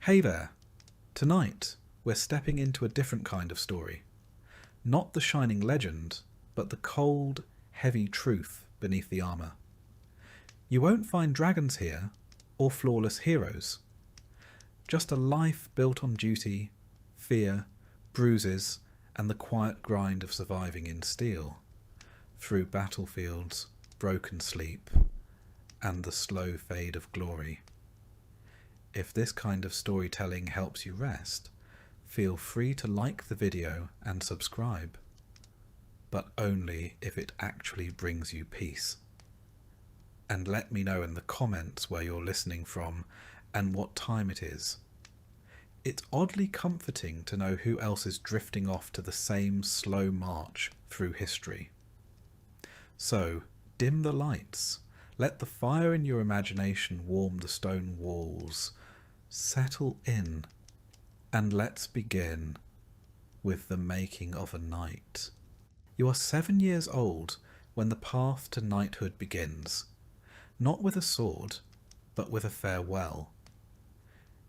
Hey there! Tonight, we're stepping into a different kind of story. Not the shining legend, but the cold, heavy truth beneath the armour. You won't find dragons here, or flawless heroes. Just a life built on duty, fear, bruises, and the quiet grind of surviving in steel, through battlefields, broken sleep, and the slow fade of glory. If this kind of storytelling helps you rest, feel free to like the video and subscribe, but only if it actually brings you peace. And let me know in the comments where you're listening from and what time it is. It's oddly comforting to know who else is drifting off to the same slow march through history. So, dim the lights. Let the fire in your imagination warm the stone walls. Settle in, and let's begin with the making of a knight. You are 7 years old when the path to knighthood begins, not with a sword, but with a farewell.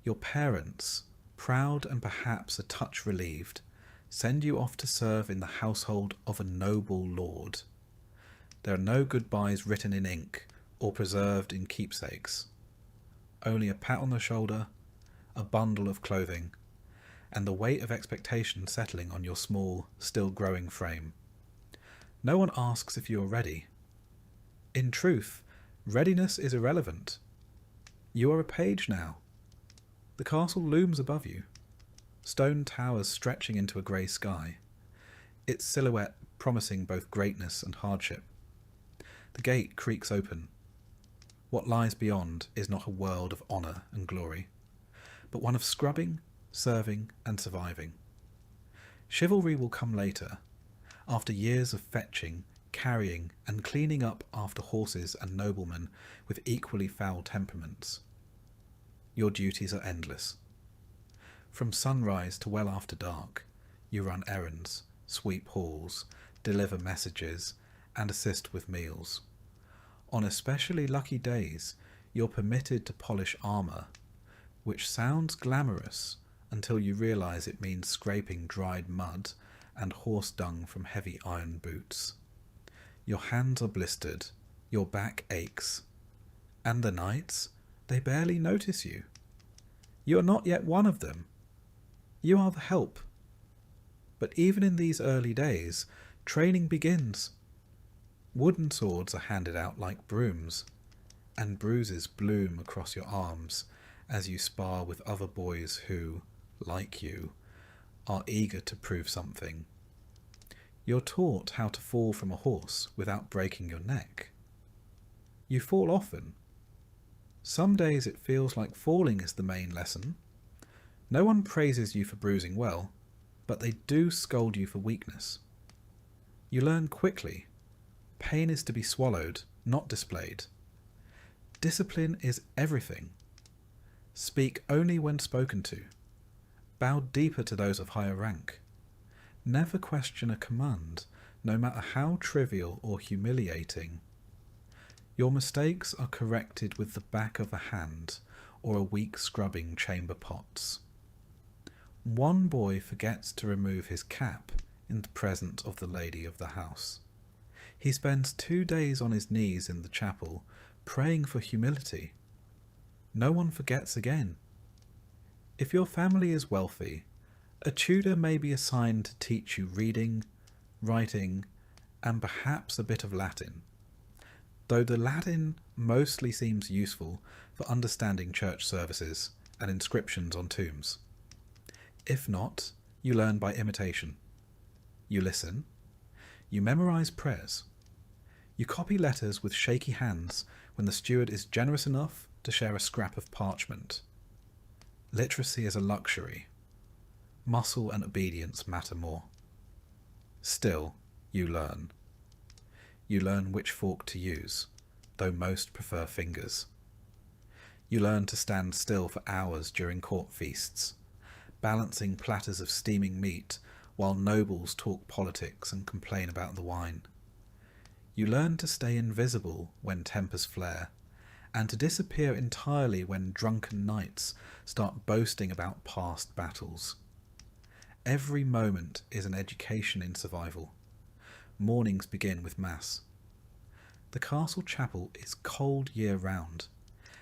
Your parents, proud and perhaps a touch relieved, send you off to serve in the household of a noble lord. There are no goodbyes written in ink or preserved in keepsakes. Only a pat on the shoulder, a bundle of clothing, and the weight of expectation settling on your small, still growing frame. No one asks if you are ready. In truth, readiness is irrelevant. You are a page now. The castle looms above you, stone towers stretching into a grey sky, its silhouette promising both greatness and hardship. The gate creaks open. What lies beyond is not a world of honour and glory, but one of scrubbing, serving, and surviving. Chivalry will come later, after years of fetching, carrying, and cleaning up after horses and noblemen with equally foul temperaments. Your duties are endless. From sunrise to well after dark, you run errands, sweep halls, deliver messages, and assist with meals. On especially lucky days, you're permitted to polish armour, which sounds glamorous until you realise it means scraping dried mud and horse dung from heavy iron boots. Your hands are blistered, your back aches, and the knights, they barely notice you. You are not yet one of them. You are the help. But even in these early days, training begins. Wooden swords are handed out like brooms, and bruises bloom across your arms as you spar with other boys who, like you, are eager to prove something. You're taught how to fall from a horse without breaking your neck. You fall often. Some days it feels like falling is the main lesson. No one praises you for bruising well, but they do scold you for weakness. You learn quickly. Pain is to be swallowed, not displayed. Discipline is everything. Speak only when spoken to. Bow deeper to those of higher rank. Never question a command, no matter how trivial or humiliating. Your mistakes are corrected with the back of a hand or a weak scrubbing chamber pots. One boy forgets to remove his cap in the presence of the lady of the house. He spends 2 days on his knees in the chapel, praying for humility. No one forgets again. If your family is wealthy, a tutor may be assigned to teach you reading, writing, and perhaps a bit of Latin, though the Latin mostly seems useful for understanding church services and inscriptions on tombs. If not, you learn by imitation. You listen. You memorize prayers. You copy letters with shaky hands when the steward is generous enough to share a scrap of parchment. Literacy is a luxury. Muscle and obedience matter more. Still, you learn. You learn which fork to use, though most prefer fingers. You learn to stand still for hours during court feasts, balancing platters of steaming meat while nobles talk politics and complain about the wine. You learn to stay invisible when tempers flare, and to disappear entirely when drunken knights start boasting about past battles. Every moment is an education in survival. Mornings begin with mass. The castle chapel is cold year-round,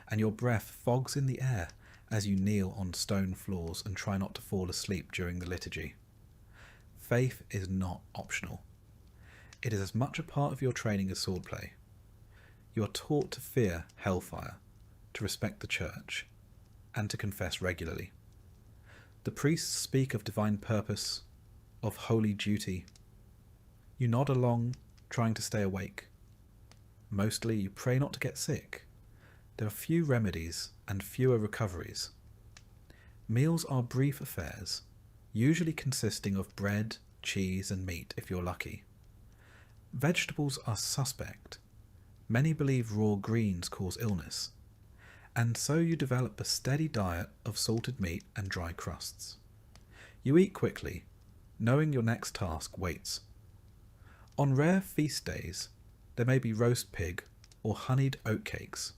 and your breath fogs in the air as you kneel on stone floors and try not to fall asleep during the liturgy. Faith is not optional. It is as much a part of your training as swordplay. You are taught to fear hellfire, to respect the church, and to confess regularly. The priests speak of divine purpose, of holy duty. You nod along, trying to stay awake. Mostly you pray not to get sick. There are few remedies and fewer recoveries. Meals are brief affairs, usually consisting of bread, cheese and meat if you're lucky. Vegetables are suspect. Many believe raw greens cause illness, and so you develop a steady diet of salted meat and dry crusts. You eat quickly, knowing your next task waits. On rare feast days, there may be roast pig or honeyed oatcakes.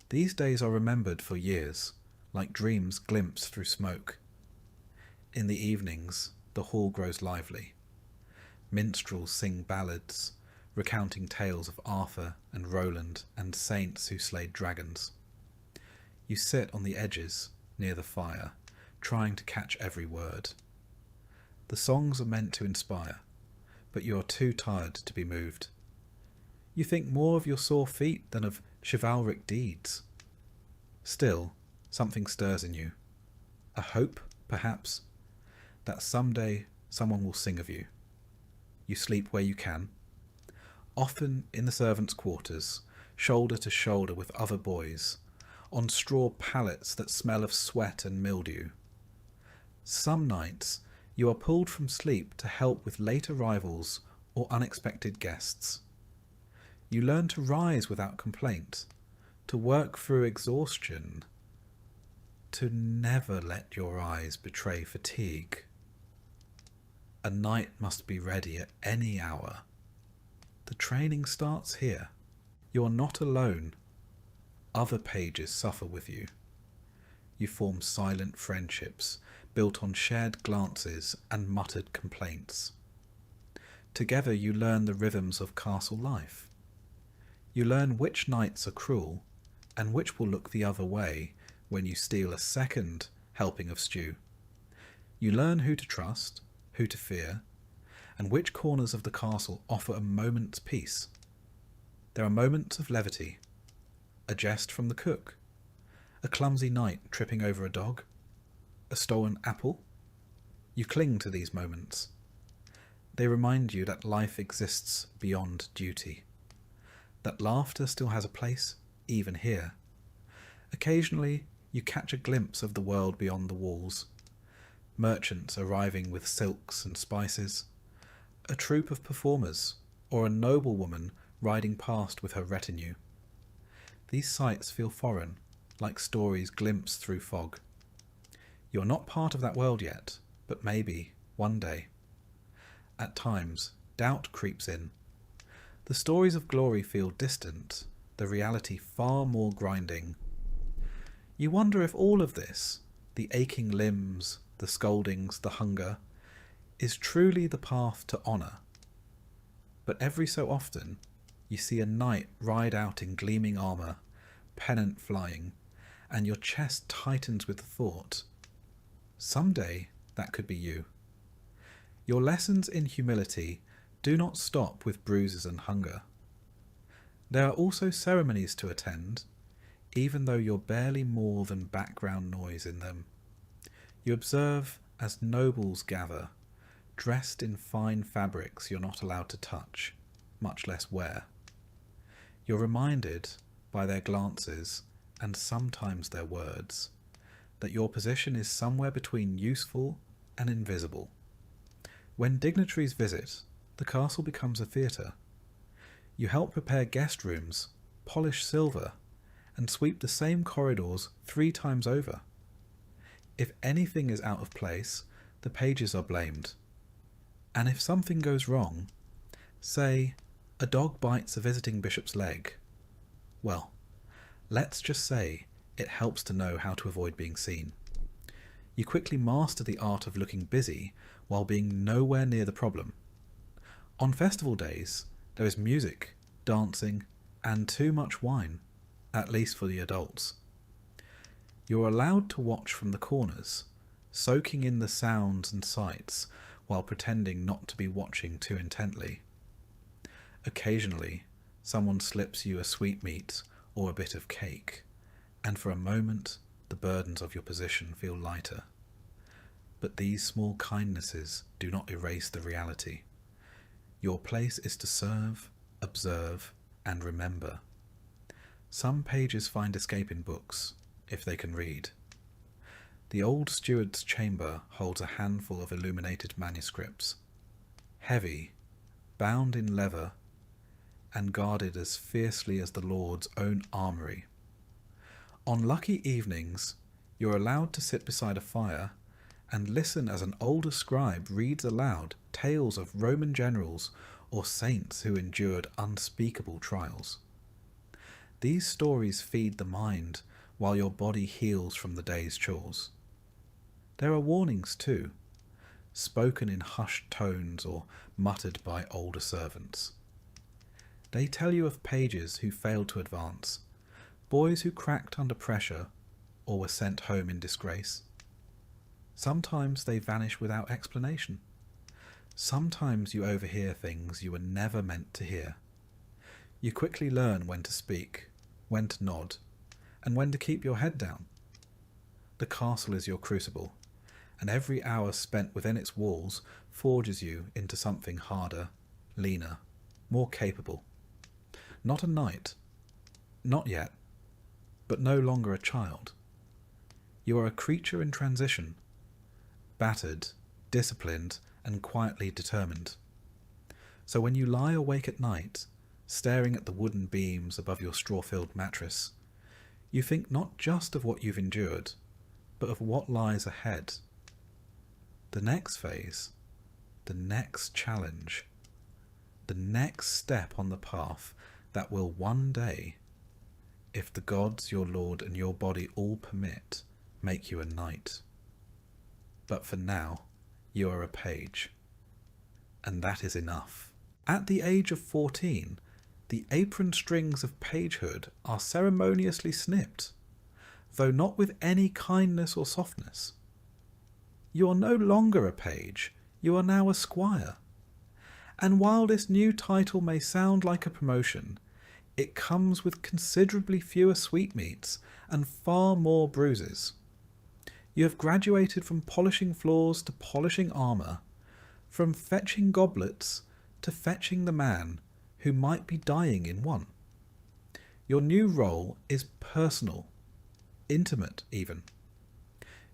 These days are remembered for years, like dreams glimpsed through smoke. In the evenings, the hall grows lively. Minstrels sing ballads, recounting tales of Arthur and Roland and saints who slayed dragons. You sit on the edges, near the fire, trying to catch every word. The songs are meant to inspire, but you are too tired to be moved. You think more of your sore feet than of chivalric deeds. Still, something stirs in you. A hope, perhaps, that someday someone will sing of you. You sleep where you can, often in the servants' quarters, shoulder to shoulder with other boys, on straw pallets that smell of sweat and mildew. Some nights you are pulled from sleep to help with late arrivals or unexpected guests. You learn to rise without complaint, to work through exhaustion, to never let your eyes betray fatigue. A knight must be ready at any hour. The training starts here. You are not alone. Other pages suffer with you. You form silent friendships, built on shared glances and muttered complaints. Together you learn the rhythms of castle life. You learn which knights are cruel, and which will look the other way when you steal a second helping of stew. You learn who to trust, who to fear, and which corners of the castle offer a moment's peace. There are moments of levity, a jest from the cook, a clumsy knight tripping over a dog, a stolen apple. You cling to these moments. They remind you that life exists beyond duty, that laughter still has a place, even here. Occasionally, you catch a glimpse of the world beyond the walls. Merchants arriving with silks and spices, a troupe of performers, or a noblewoman riding past with her retinue. These sights feel foreign, like stories glimpsed through fog. You're not part of that world yet, but maybe, one day. At times, doubt creeps in. The stories of glory feel distant, the reality far more grinding. You wonder if all of this, the aching limbs, the scoldings, the hunger, is truly the path to honour. But every so often, you see a knight ride out in gleaming armour, pennant flying, and your chest tightens with the thought, someday that could be you. Your lessons in humility do not stop with bruises and hunger. There are also ceremonies to attend, even though you're barely more than background noise in them. You observe as nobles gather, dressed in fine fabrics you're not allowed to touch, much less wear. You're reminded, by their glances, and sometimes their words, that your position is somewhere between useful and invisible. When dignitaries visit, the castle becomes a theatre. You help prepare guest rooms, polish silver, and sweep the same corridors 3 times over. If anything is out of place, the pages are blamed. And if something goes wrong, say, a dog bites a visiting bishop's leg, well, Let's just say it helps to know how to avoid being seen. You quickly master the art of looking busy while being nowhere near the problem. On festival days, there is music, dancing, and too much wine, at least for the adults. You're allowed to watch from the corners, soaking in the sounds and sights while pretending not to be watching too intently. Occasionally, someone slips you a sweetmeat or a bit of cake, and for a moment the burdens of your position feel lighter. But these small kindnesses do not erase the reality. Your place is to serve, observe, and remember. Some pages find escape in books, if they can read. The old steward's chamber holds a handful of illuminated manuscripts, heavy, bound in leather, and guarded as fiercely as the Lord's own armoury. On lucky evenings, you're allowed to sit beside a fire and listen as an older scribe reads aloud tales of Roman generals or saints who endured unspeakable trials. These stories feed the mind while your body heals from the day's chores. There are warnings too, spoken in hushed tones or muttered by older servants. They tell you of pages who failed to advance, boys who cracked under pressure or were sent home in disgrace. Sometimes they vanish without explanation. Sometimes you overhear things you were never meant to hear. You quickly learn when to speak, when to nod, and when to keep your head down. The castle is your crucible, and every hour spent within its walls forges you into something harder, leaner, more capable. Not a knight, not yet, but no longer a child. You are a creature in transition, battered, disciplined, and quietly determined. So when you lie awake at night, staring at the wooden beams above your straw-filled mattress, you think not just of what you've endured, but of what lies ahead. The next phase, the next challenge, the next step on the path that will one day, if the gods, your lord, and your body all permit, make you a knight. But for now, you are a page, and that is enough. At the age of 14, the apron strings of pagehood are ceremoniously snipped, though not with any kindness or softness. You are no longer a page, you are now a squire. And while this new title may sound like a promotion, it comes with considerably fewer sweetmeats and far more bruises. You have graduated from polishing floors to polishing armour, from fetching goblets to fetching the man who might be dying in one. Your new role is personal, intimate even.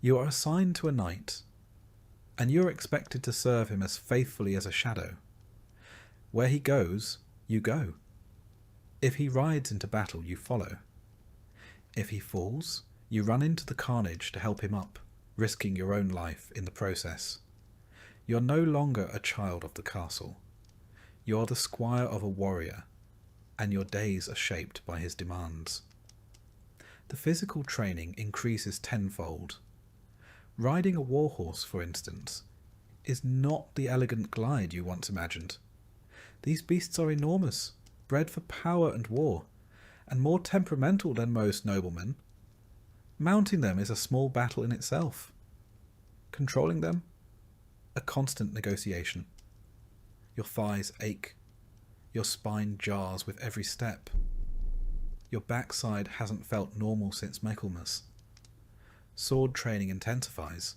You are assigned to a knight, and you are expected to serve him as faithfully as a shadow. Where he goes, you go. If he rides into battle, you follow. If he falls, you run into the carnage to help him up, risking your own life in the process. You're no longer a child of the castle. You're the squire of a warrior, and your days are shaped by his demands. The physical training increases tenfold. Riding a warhorse, for instance, is not the elegant glide you once imagined. These beasts are enormous, bred for power and war, and more temperamental than most noblemen. Mounting them is a small battle in itself. Controlling them, a constant negotiation. Your thighs ache. Your spine jars with every step. Your backside hasn't felt normal since Michaelmas. Sword training intensifies.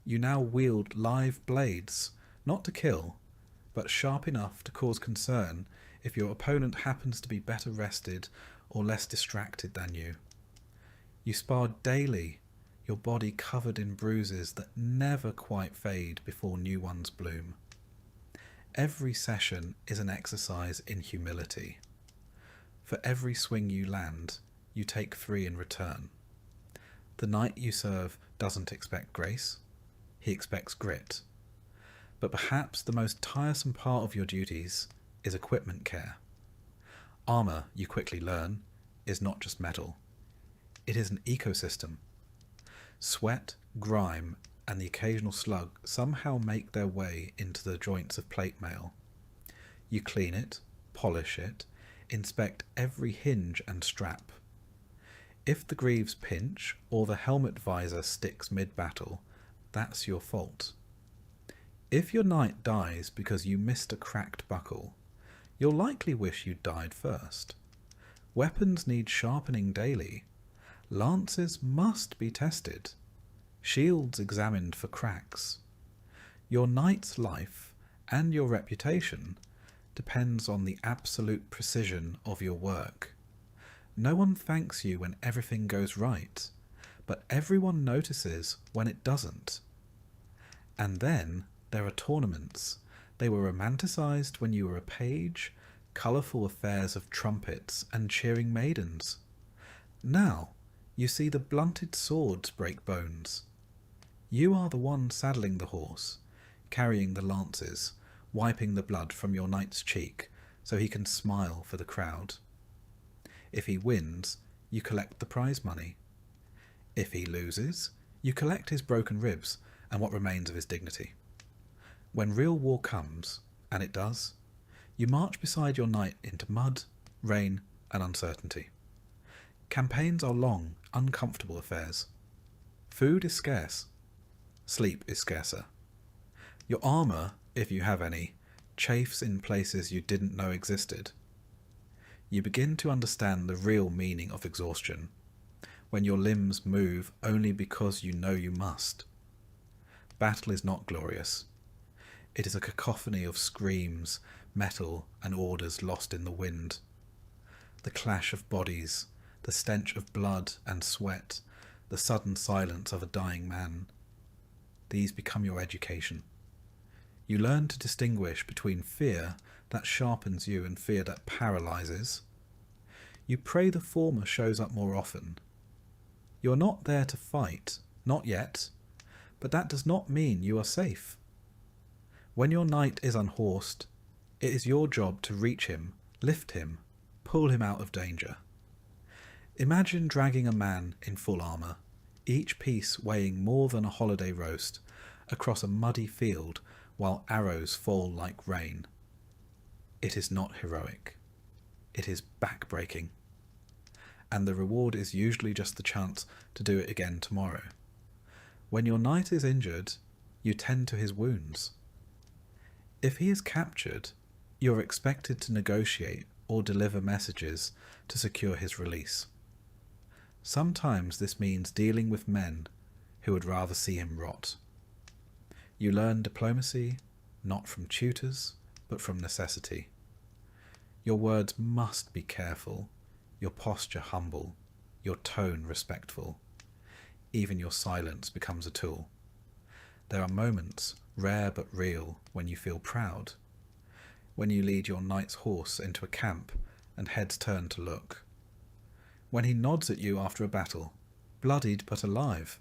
You now wield live blades, not to kill, but sharp enough to cause concern if your opponent happens to be better rested or less distracted than you. You spar daily, your body covered in bruises that never quite fade before new ones bloom. Every session is an exercise in humility. For every swing you land, you take 3 in return. The knight you serve doesn't expect grace, he expects grit. But perhaps the most tiresome part of your duties is equipment care. Armour, you quickly learn, is not just metal. It is an ecosystem. Sweat, grime, and the occasional slug somehow make their way into the joints of plate mail. You clean it, polish it, inspect every hinge and strap. If the greaves pinch or the helmet visor sticks mid-battle, that's your fault. If your knight dies because you missed a cracked buckle, you'll likely wish you'd died first. Weapons need sharpening daily. Lances must be tested. Shields examined for cracks. Your knight's life and your reputation depends on the absolute precision of your work. No one thanks you when everything goes right, but everyone notices when it doesn't. And then there are tournaments. They were romanticised when you were a page, colourful affairs of trumpets and cheering maidens. Now you see the blunted swords break bones. You are the one saddling the horse, carrying the lances, wiping the blood from your knight's cheek so he can smile for the crowd. If he wins, you collect the prize money. If he loses, you collect his broken ribs and what remains of his dignity. When real war comes, and it does, you march beside your knight into mud, rain, and uncertainty. Campaigns are long, uncomfortable affairs. Food is scarce. Sleep is scarcer. Your armour, if you have any, chafes in places you didn't know existed. You begin to understand the real meaning of exhaustion, when your limbs move only because you know you must. Battle is not glorious. It is a cacophony of screams, metal, and orders lost in the wind. The clash of bodies, the stench of blood and sweat, the sudden silence of a dying man. These become your education. You learn to distinguish between fear that sharpens you and fear that paralyzes. You pray the former shows up more often. You are not there to fight, not yet, but that does not mean you are safe. When your knight is unhorsed, it is your job to reach him, lift him, pull him out of danger. Imagine dragging a man in full armour, each piece weighing more than a holiday roast, across a muddy field while arrows fall like rain. It is not heroic. It is back-breaking. And the reward is usually just the chance to do it again tomorrow. When your knight is injured, you tend to his wounds. If he is captured, you are expected to negotiate or deliver messages to secure his release. Sometimes this means dealing with men who would rather see him rot. You learn diplomacy, not from tutors, but from necessity. Your words must be careful, your posture humble, your tone respectful. Even your silence becomes a tool. There are moments, rare but real, when you feel proud. When you lead your knight's horse into a camp and heads turn to look. When he nods at you after a battle, bloodied but alive.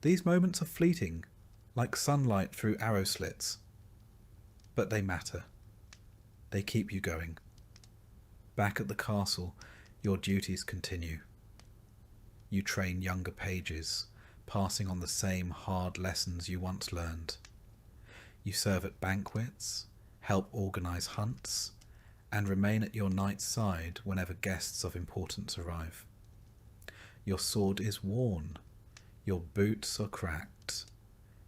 These moments are fleeting, like sunlight through arrow slits. But they matter. They keep you going. Back at the castle, your duties continue. You train younger pages, passing on the same hard lessons you once learned. You serve at banquets, help organise hunts, and remain at your knight's side whenever guests of importance arrive. Your sword is worn, your boots are cracked,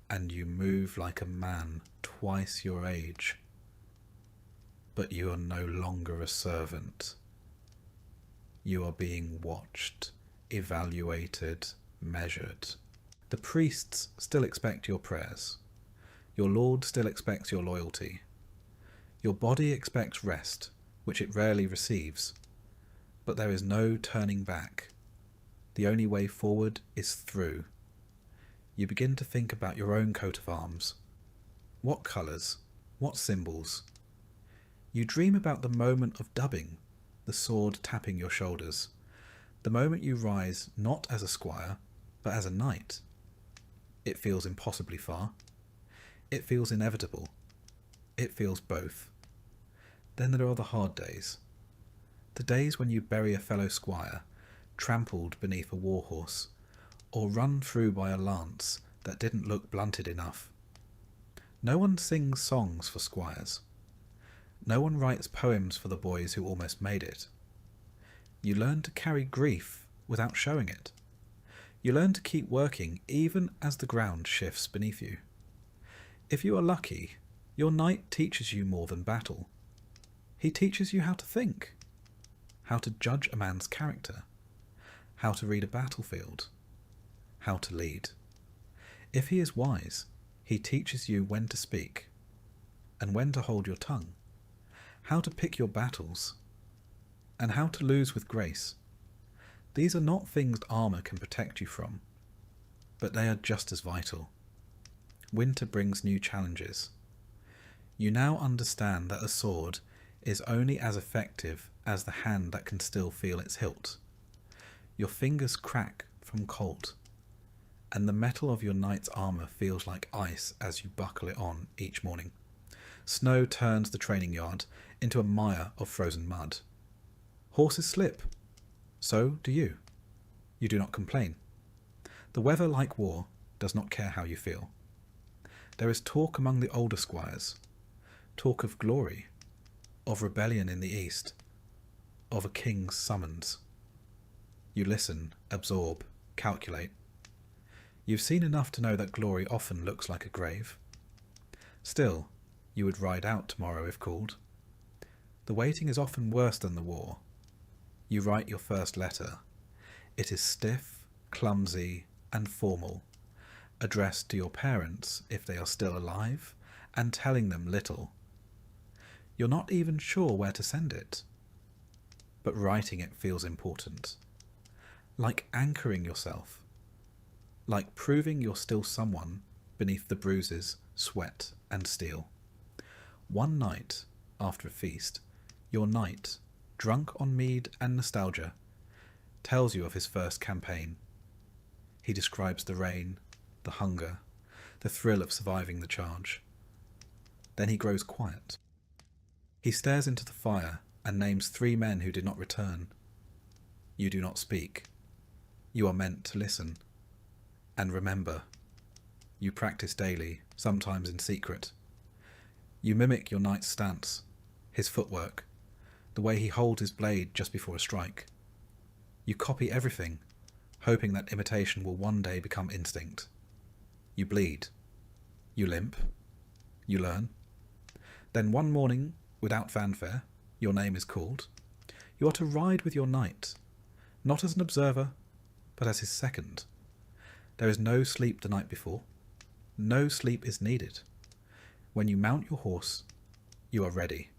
and you move like a man twice your age. But you are no longer a servant. You are being watched, evaluated, measured. The priests still expect your prayers. Your lord still expects your loyalty. Your body expects rest, which it rarely receives. But there is no turning back. The only way forward is through. You begin to think about your own coat of arms. What colours? What symbols? You dream about the moment of dubbing, the sword tapping your shoulders, the moment you rise not as a squire, but as a knight. It feels impossibly far. It feels inevitable. It feels both. Then there are the hard days. The days when you bury a fellow squire, trampled beneath a war horse, or run through by a lance that didn't look blunted enough. No one sings songs for squires. No one writes poems for the boys who almost made it. You learn to carry grief without showing it. You learn to keep working even as the ground shifts beneath you. If you are lucky, your knight teaches you more than battle. He teaches you how to think, how to judge a man's character, how to read a battlefield, how to lead. If he is wise, he teaches you when to speak and when to hold your tongue, how to pick your battles, and how to lose with grace. These are not things armour can protect you from, but they are just as vital. Winter brings new challenges. You now understand that a sword is only as effective as the hand that can still feel its hilt. Your fingers crack from cold, and the metal of your knight's armour feels like ice as you buckle it on each morning. Snow turns the training yard into a mire of frozen mud. Horses slip. So do you. You do not complain. The weather, like war, does not care how you feel. There is talk among the older squires, talk of glory, of rebellion in the east, of a king's summons. You listen, absorb, calculate. You've seen enough to know that glory often looks like a grave. Still, you would ride out tomorrow if called. The waiting is often worse than the war. You write your first letter. It is stiff, clumsy, and formal, addressed to your parents if they are still alive, and telling them little. You're not even sure where to send it, but writing it feels important. Like anchoring yourself. Like proving you're still someone beneath the bruises, sweat, and steel. One night, after a feast, your knight, drunk on mead and nostalgia, tells you of his first campaign. He describes the rain, the hunger, the thrill of surviving the charge. Then he grows quiet. He stares into the fire and names 3 men who did not return. You do not speak. You are meant to listen. And remember, you practice daily, sometimes in secret. You mimic your knight's stance, his footwork, the way he holds his blade just before a strike. You copy everything, hoping that imitation will one day become instinct. You bleed. You limp. You learn. Then one morning, without fanfare, your name is called. You are to ride with your knight, not as an observer, but as his second. There is no sleep the night before. No sleep is needed. When you mount your horse, you are ready.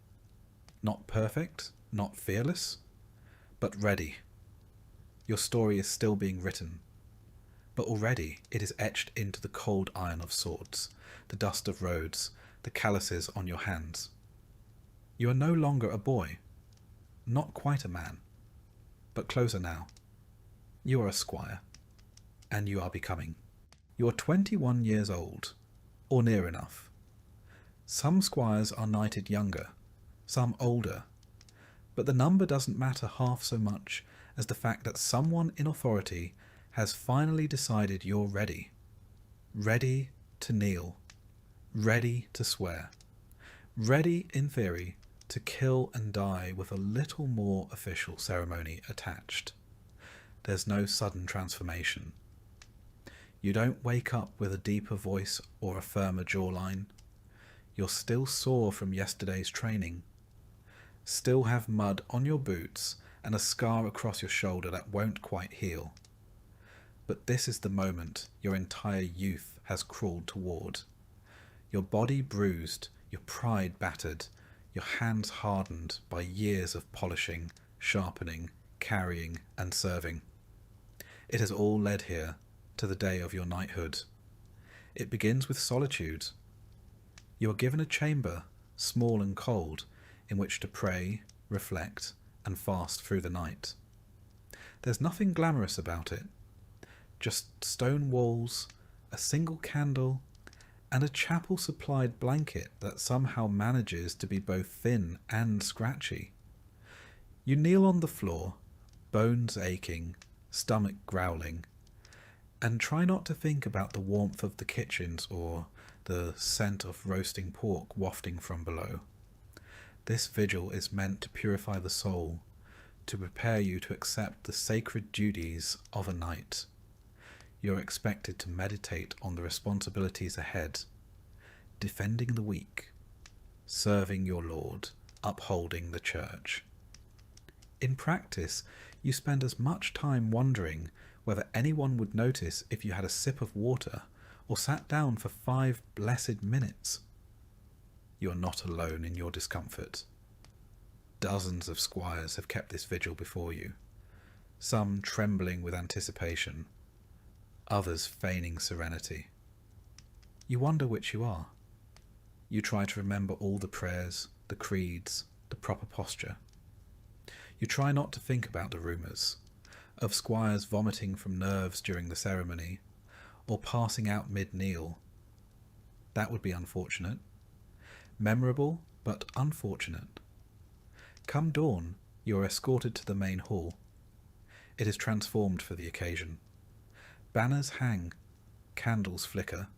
Not perfect, not fearless, but ready. Your story is still being written, but already it is etched into the cold iron of swords, the dust of roads, the calluses on your hands. You are no longer a boy, not quite a man, but closer now. You are a squire, and you are becoming. You are 21 years old, or near enough. Some squires are knighted younger, some older, but the number doesn't matter half so much as the fact that someone in authority has finally decided you're ready. Ready to kneel. Ready to swear. Ready, in theory, to kill and die with a little more official ceremony attached. There's no sudden transformation. You don't wake up with a deeper voice or a firmer jawline. You're still sore from yesterday's training. Still have mud on your boots and a scar across your shoulder that won't quite heal. But this is the moment your entire youth has crawled toward. Your body bruised, your pride battered, your hands hardened by years of polishing, sharpening, carrying, and serving. It has all led here, to the day of your knighthood. It begins with solitude. You are given a chamber, small and cold, in which to pray, reflect, and fast through the night. There's nothing glamorous about it. Just stone walls, a single candle, and a chapel-supplied blanket that somehow manages to be both thin and scratchy. You kneel on the floor, bones aching, stomach growling, and try not to think about the warmth of the kitchens or the scent of roasting pork wafting from below. This vigil is meant to purify the soul, to prepare you to accept the sacred duties of a knight. You're expected to meditate on the responsibilities ahead, defending the weak, serving your Lord, upholding the church. In practice, you spend as much time wondering whether anyone would notice if you had a sip of water or sat down for 5 blessed minutes. You are not alone in your discomfort. Dozens of squires have kept this vigil before you, some trembling with anticipation, others feigning serenity. You wonder which you are. You try to remember all the prayers, the creeds, the proper posture. You try not to think about the rumours of squires vomiting from nerves during the ceremony, or passing out mid-kneel. That would be unfortunate. Memorable, but unfortunate. Come dawn, you are escorted to the main hall. It is transformed for the occasion. Banners hang, candles flicker.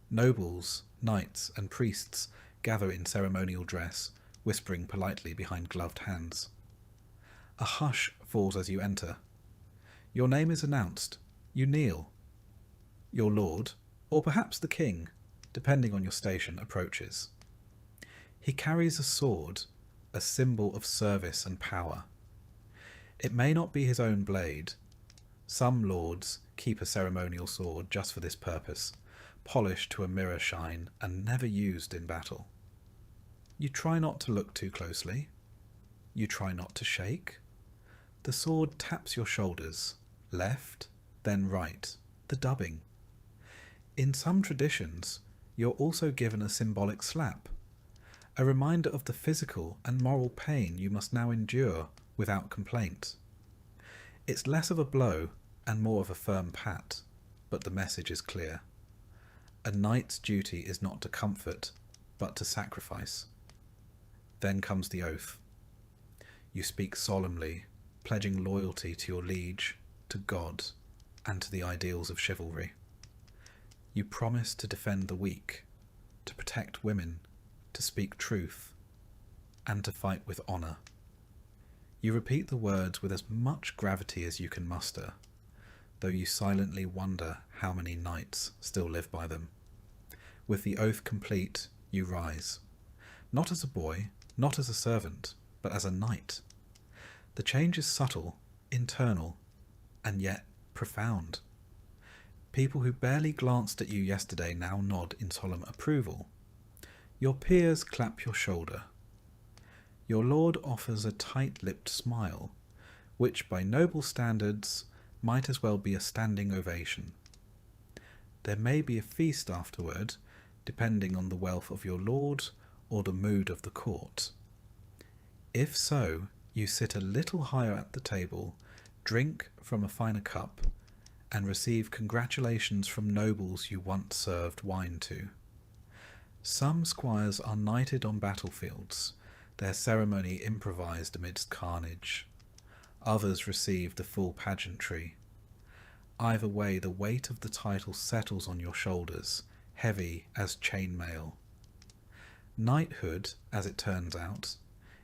Nobles, knights, and priests gather in ceremonial dress, whispering politely behind gloved hands. A hush falls as you enter. Your name is announced. You kneel. Your lord, or perhaps the king, depending on your station, approaches. He carries a sword, a symbol of service and power. It may not be his own blade. Some lords keep a ceremonial sword just for this purpose, polished to a mirror shine and never used in battle. You try not to look too closely. You try not to shake. The sword taps your shoulders, left, then right, the dubbing. In some traditions, you're also given a symbolic slap, a reminder of the physical and moral pain you must now endure without complaint. It's less of a blow and more of a firm pat, but the message is clear. A knight's duty is not to comfort, but to sacrifice. Then comes the oath. You speak solemnly, pledging loyalty to your liege, to God, and to the ideals of chivalry. You promise to defend the weak, to protect women, to speak truth, and to fight with honour. You repeat the words with as much gravity as you can muster, though you silently wonder how many knights still live by them. With the oath complete, you rise, not as a boy, not as a servant, but as a knight. The change is subtle, internal, and yet profound. People who barely glanced at you yesterday now nod in solemn approval. Your peers clap your shoulder. Your lord offers a tight-lipped smile, which by noble standards might as well be a standing ovation. There may be a feast afterward, depending on the wealth of your lord or the mood of the court. If so, you sit a little higher at the table, drink from a finer cup, and receive congratulations from nobles you once served wine to. Some squires are knighted on battlefields, their ceremony improvised amidst carnage. Others receive the full pageantry. Either way, the weight of the title settles on your shoulders, heavy as chainmail. Knighthood, as it turns out,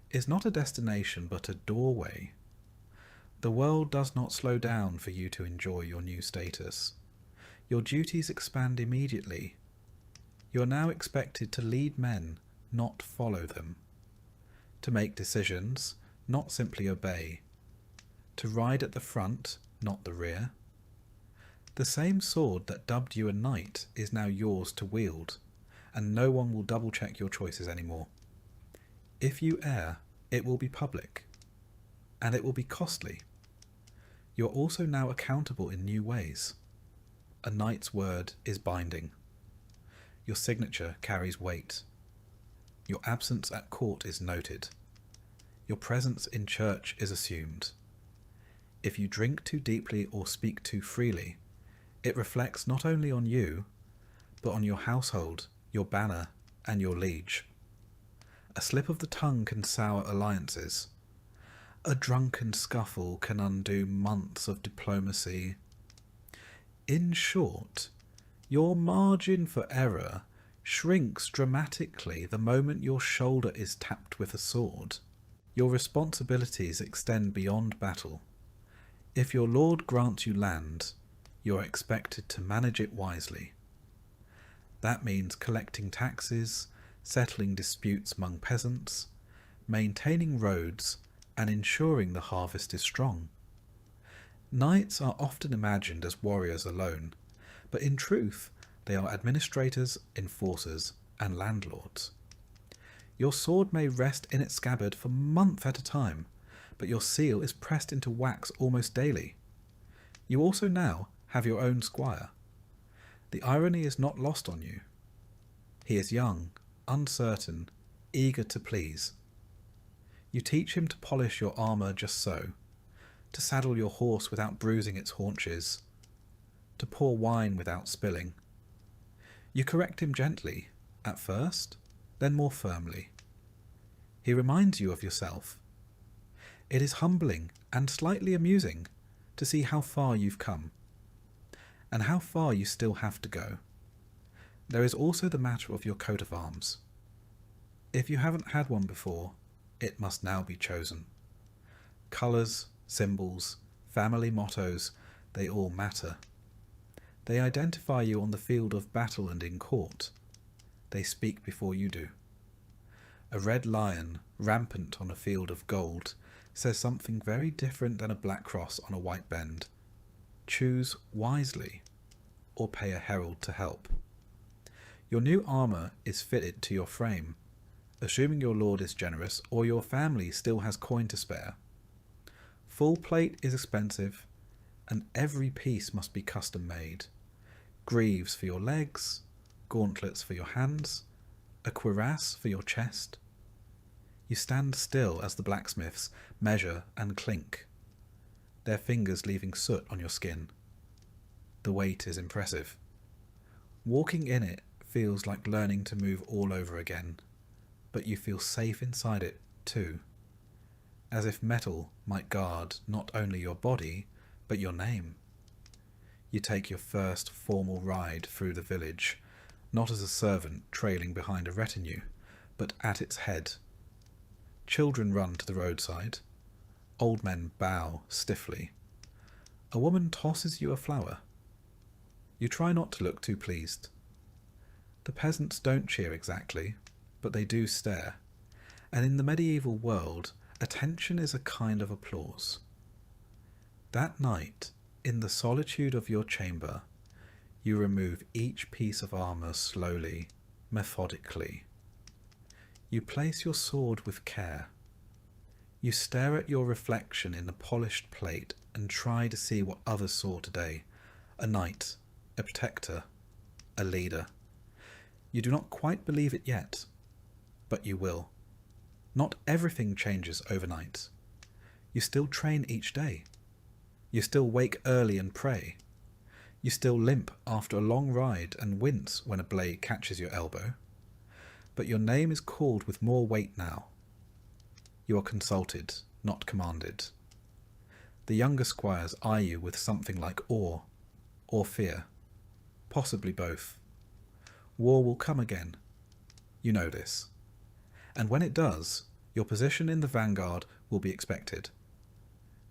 is not a destination but a doorway. The world does not slow down for you to enjoy your new status. Your duties expand immediately. You are now expected to lead men, not follow them. To make decisions, not simply obey. To ride at the front, not the rear. The same sword that dubbed you a knight is now yours to wield, and no one will double-check your choices anymore. If you err, it will be public, and it will be costly. You're also now accountable in new ways. A knight's word is binding. Your signature carries weight. Your absence at court is noted. Your presence in church is assumed. If you drink too deeply or speak too freely, it reflects not only on you, but on your household, your banner, and your liege. A slip of the tongue can sour alliances. A drunken scuffle can undo months of diplomacy. In short, your margin for error shrinks dramatically the moment your shoulder is tapped with a sword. Your responsibilities extend beyond battle. If your lord grants you land, you are expected to manage it wisely. That means collecting taxes, settling disputes among peasants, maintaining roads, and ensuring the harvest is strong. Knights are often imagined as warriors alone, but in truth they are administrators, enforcers, and landlords. Your sword may rest in its scabbard for months at a time, but your seal is pressed into wax almost daily. You also now have your own squire. The irony is not lost on you. He is young, uncertain, eager to please. You teach him to polish your armour just so, to saddle your horse without bruising its haunches, to pour wine without spilling. You correct him gently, at first, then more firmly. He reminds you of yourself. It is humbling and slightly amusing to see how far you've come, and how far you still have to go. There is also the matter of your coat of arms. If you haven't had one before, it must now be chosen. Colours, symbols, family mottos, they all matter. They identify you on the field of battle and in court. They speak before you do. A red lion, rampant on a field of gold, says something very different than a black cross on a white bend. Choose wisely, or pay a herald to help. Your new armour is fitted to your frame, assuming your lord is generous or your family still has coin to spare. Full plate is expensive, and every piece must be custom made. Greaves for your legs, gauntlets for your hands, a cuirass for your chest. You stand still as the blacksmiths measure and clink, their fingers leaving soot on your skin. The weight is impressive. Walking in it feels like learning to move all over again, but you feel safe inside it too, as if metal might guard not only your body, but your name. You take your first formal ride through the village, not as a servant trailing behind a retinue, but at its head. Children run to the roadside. Old men bow stiffly. A woman tosses you a flower. You try not to look too pleased. The peasants don't cheer exactly, but they do stare, and in the medieval world, attention is a kind of applause. That night, in the solitude of your chamber, you remove each piece of armour slowly, methodically. You place your sword with care. You stare at your reflection in the polished plate and try to see what others saw today. A knight, a protector, a leader. You do not quite believe it yet, but you will. Not everything changes overnight. You still train each day. You still wake early and pray. You still limp after a long ride and wince when a blade catches your elbow. But your name is called with more weight now. You are consulted, not commanded. The younger squires eye you with something like awe or fear, possibly both. War will come again. You know this. And when it does, your position in the vanguard will be expected.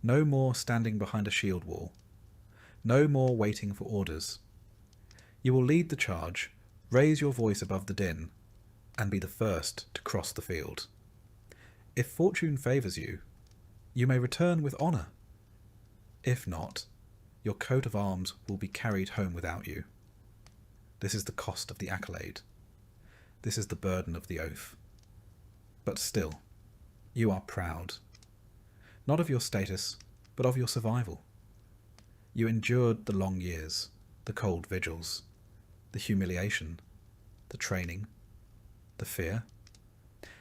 No more standing behind a shield wall. No more waiting for orders. You will lead the charge, raise your voice above the din, and be the first to cross the field. If fortune favours you, you may return with honour. If not, your coat of arms will be carried home without you. This is the cost of the accolade. This is the burden of the oath. But still, you are proud. Not of your status, but of your survival. You endured the long years, the cold vigils, the humiliation, the training, the fear,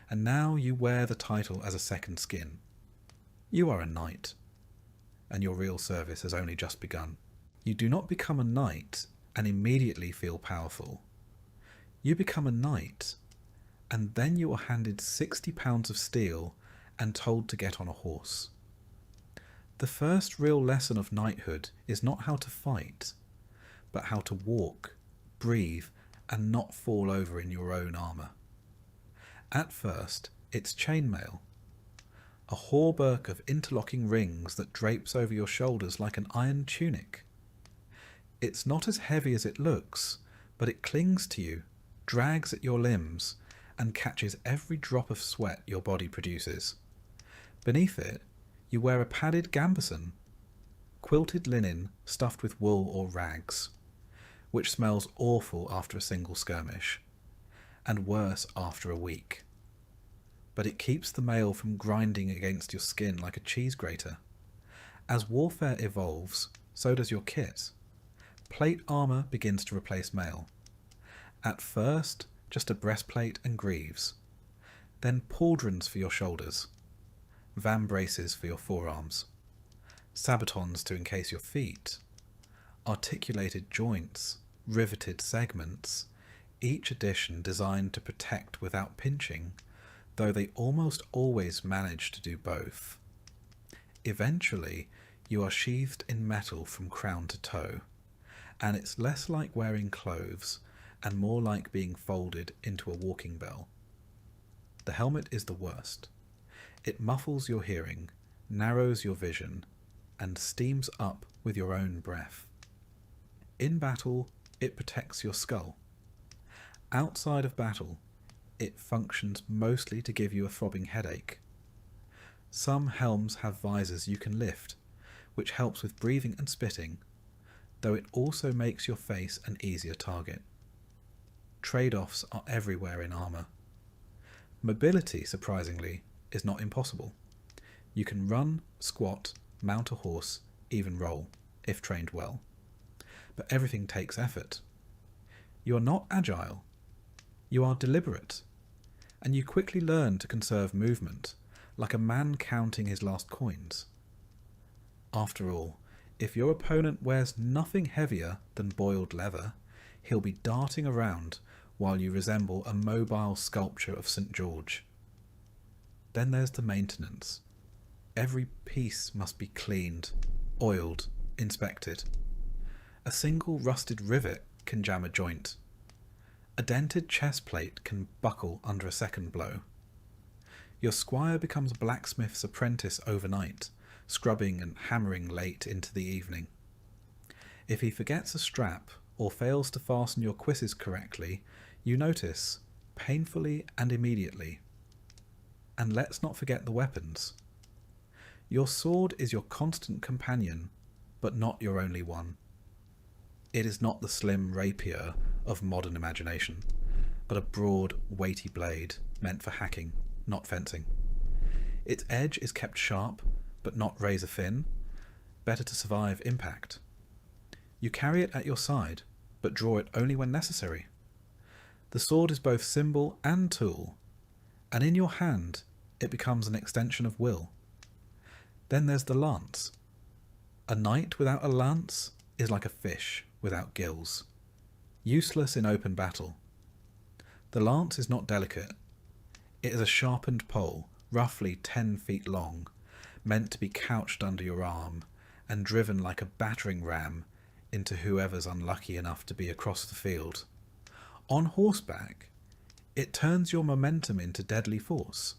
and now you wear the title as a second skin. You are a knight, and your real service has only just begun. You do not become a knight and immediately feel powerful. You become a knight, and then you are handed 60 pounds of steel and told to get on a horse. The first real lesson of knighthood is not how to fight, but how to walk, breathe, and not fall over in your own armour. At first, it's chainmail, a hauberk of interlocking rings that drapes over your shoulders like an iron tunic. It's not as heavy as it looks, but it clings to you, drags at your limbs, and catches every drop of sweat your body produces. Beneath it, you wear a padded gambeson, quilted linen stuffed with wool or rags, which smells awful after a single skirmish, and worse after a week. But it keeps the mail from grinding against your skin like a cheese grater. As warfare evolves, so does your kit. Plate armour begins to replace mail. At first, just a breastplate and greaves, then pauldrons for your shoulders, vambraces for your forearms, sabatons to encase your feet, articulated joints, riveted segments, each addition designed to protect without pinching, though they almost always manage to do both. Eventually, you are sheathed in metal from crown to toe, and it's less like wearing clothes and more like being folded into a walking bell. The helmet is the worst. It muffles your hearing, narrows your vision, and steams up with your own breath. In battle, it protects your skull. Outside of battle, it functions mostly to give you a throbbing headache. Some helms have visors you can lift, which helps with breathing and spitting, though it also makes your face an easier target. Trade-offs are everywhere in armour. Mobility, surprisingly, is not impossible. You can run, squat, mount a horse, even roll, if trained well. But everything takes effort. You are not agile. You are deliberate. And you quickly learn to conserve movement, like a man counting his last coins. After all, if your opponent wears nothing heavier than boiled leather, he'll be darting around while you resemble a mobile sculpture of St. George. Then there's the maintenance. Every piece must be cleaned, oiled, inspected. A single rusted rivet can jam a joint. A dented chest plate can buckle under a second blow. Your squire becomes a blacksmith's apprentice overnight, scrubbing and hammering late into the evening. If he forgets a strap or fails to fasten your cuisses correctly, you notice, painfully and immediately. And let's not forget the weapons. Your sword is your constant companion, but not your only one. It is not the slim rapier of modern imagination, but a broad, weighty blade meant for hacking, not fencing. Its edge is kept sharp, but not razor thin, better to survive impact. You carry it at your side, but draw it only when necessary. The sword is both symbol and tool, and in your hand it becomes an extension of will. Then there's the lance. A knight without a lance is like a fish without gills, useless in open battle. The lance is not delicate. It is a sharpened pole, roughly 10 feet long, meant to be couched under your arm and driven like a battering ram into whoever's unlucky enough to be across the field. On horseback, it turns your momentum into deadly force,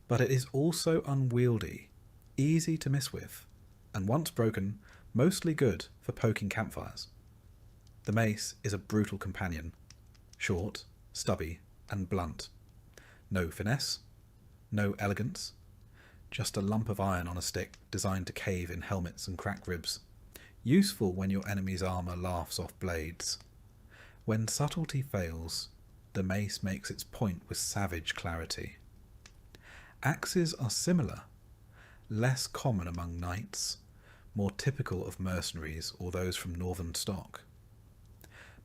but it is also unwieldy, easy to miss with, and once broken, mostly good for poking campfires. The mace is a brutal companion, short, stubby, and blunt. No finesse, no elegance, just a lump of iron on a stick designed to cave in helmets and crack ribs. Useful when your enemy's armour laughs off blades. When subtlety fails, the mace makes its point with savage clarity. Axes are similar, less common among knights, more typical of mercenaries or those from northern stock.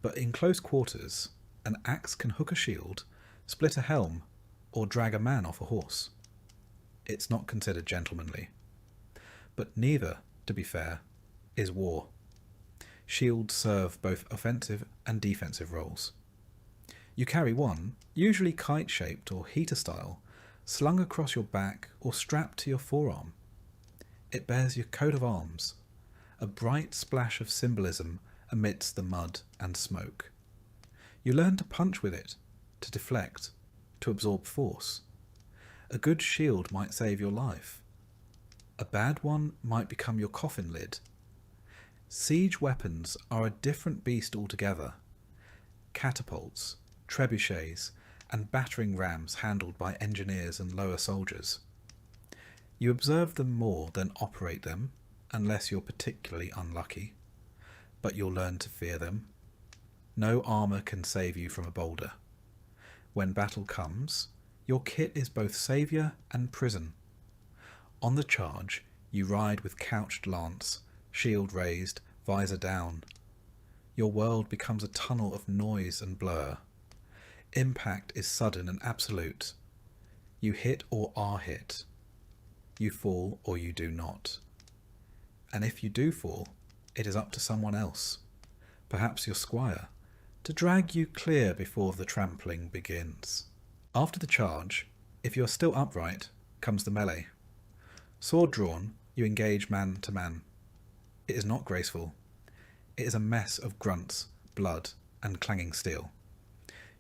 But in close quarters, an axe can hook a shield, split a helm, or drag a man off a horse. It's not considered gentlemanly. But neither, to be fair, is war. Shields serve both offensive and defensive roles. You carry one, usually kite-shaped or heater style, slung across your back or strapped to your forearm. It bears your coat of arms, a bright splash of symbolism amidst the mud and smoke. You learn to punch with it, to deflect, to absorb force. A good shield might save your life. A bad one might become your coffin lid. Siege weapons are a different beast altogether. Catapults, trebuchets, and battering rams handled by engineers and lower soldiers. You observe them more than operate them, unless you're particularly unlucky, but you'll learn to fear them. No armour can save you from a boulder. When battle comes, your kit is both saviour and prison. On the charge, you ride with couched lance, shield raised, visor down. Your world becomes a tunnel of noise and blur. Impact is sudden and absolute. You hit or are hit. You fall or you do not. And if you do fall, it is up to someone else, perhaps your squire, to drag you clear before the trampling begins. After the charge, if you are still upright, comes the melee. Sword drawn, you engage man to man. It is not graceful. It is a mess of grunts, blood, and clanging steel.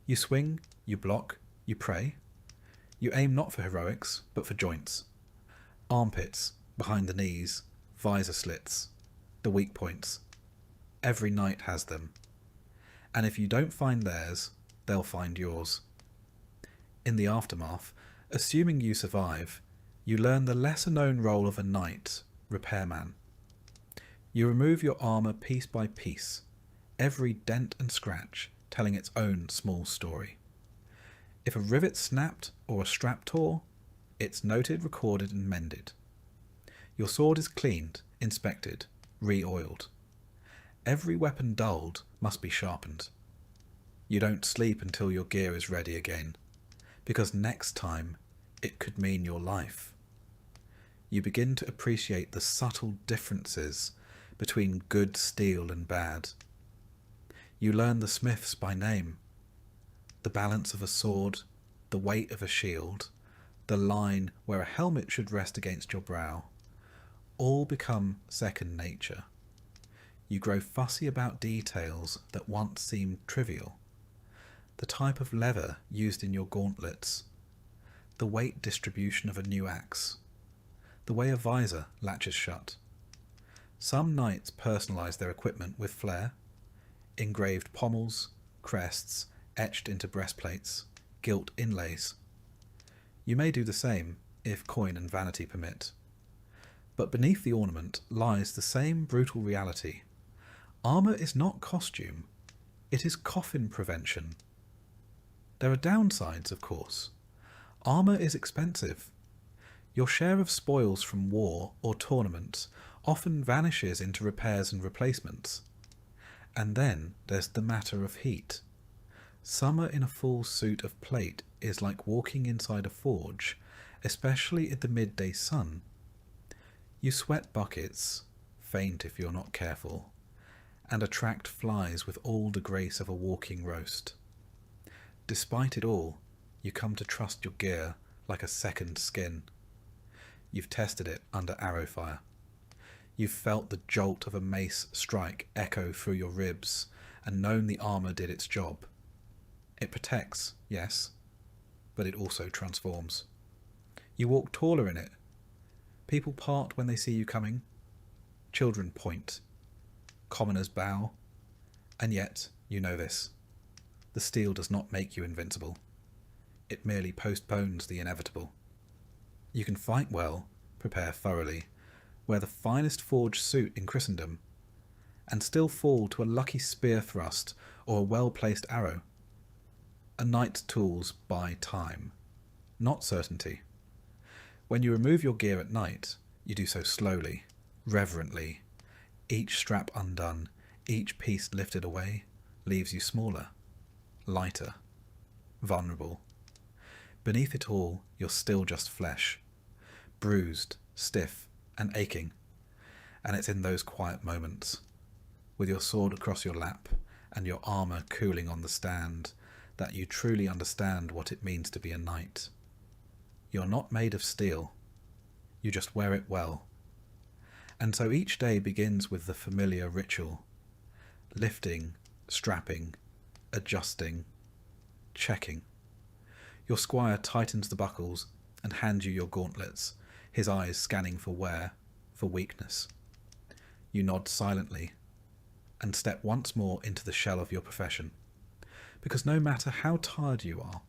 You swing, you block, you pray. You aim not for heroics, but for joints. Armpits, behind the knees, visor slits, the weak points. Every knight has them. And if you don't find theirs, they'll find yours. In the aftermath, assuming you survive, you learn the lesser-known role of a knight, repairman. You remove your armour piece by piece, every dent and scratch telling its own small story. If a rivet snapped or a strap tore, it's noted, recorded and mended. Your sword is cleaned, inspected, re-oiled. Every weapon dulled must be sharpened. You don't sleep until your gear is ready again, because next time it could mean your life. You begin to appreciate the subtle differences between good steel and bad. You learn the smiths by name, the balance of a sword, the weight of a shield, the line where a helmet should rest against your brow. All become second nature. You grow fussy about details that once seemed trivial. The type of leather used in your gauntlets, the weight distribution of a new axe, the way a visor latches shut. Some knights personalise their equipment with flair, engraved pommels, crests, etched into breastplates, gilt inlays. You may do the same, if coin and vanity permit. But beneath the ornament lies the same brutal reality. Armour is not costume, it is coffin prevention. There are downsides, of course. Armour is expensive. Your share of spoils from war or tournaments often vanishes into repairs and replacements. And then there's the matter of heat. Summer in a full suit of plate is like walking inside a forge, especially in the midday sun. You sweat buckets, faint if you're not careful, and attract flies with all the grace of a walking roast. Despite it all, you come to trust your gear like a second skin. You've tested it under arrow fire. You've felt the jolt of a mace strike echo through your ribs and known the armour did its job. It protects, yes, but it also transforms. You walk taller in it. People part when they see you coming. Children point. Commoners bow. And yet, you know this. The steel does not make you invincible. It merely postpones the inevitable. You can fight well, prepare thoroughly, wear the finest forged suit in Christendom, and still fall to a lucky spear thrust or a well-placed arrow. A knight's tools buy time, not certainty. When you remove your gear at night, you do so slowly, reverently. Each strap undone, each piece lifted away, leaves you smaller, lighter, vulnerable. Beneath it all, you're still just flesh, bruised, stiff, and aching. And it's in those quiet moments, with your sword across your lap and your armour cooling on the stand, that you truly understand what it means to be a knight. You're not made of steel. You just wear it well, And so each day begins with the familiar ritual: lifting, strapping, adjusting, checking. Your squire tightens the buckles and hands you your gauntlets, his eyes scanning for wear, for weakness. You nod silently and step once more into the shell of your profession, because no matter how tired you are,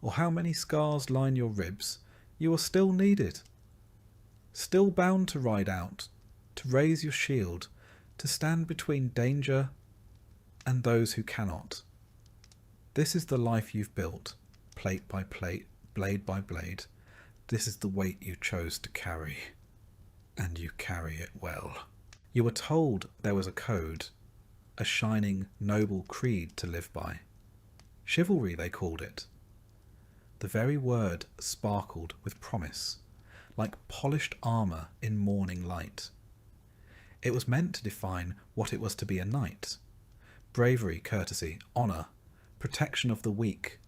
or how many scars line your ribs, you are still needed. Still bound to ride out, to raise your shield, to stand between danger and those who cannot. This is the life you've built, plate by plate, blade by blade. This is the weight you chose to carry, and you carry it well. You were told there was a code, a shining, noble creed to live by. Chivalry, they called it. The very word sparkled with promise, like polished armour in morning light. It was meant to define what it was to be a knight: bravery, courtesy, honour, protection of the weak,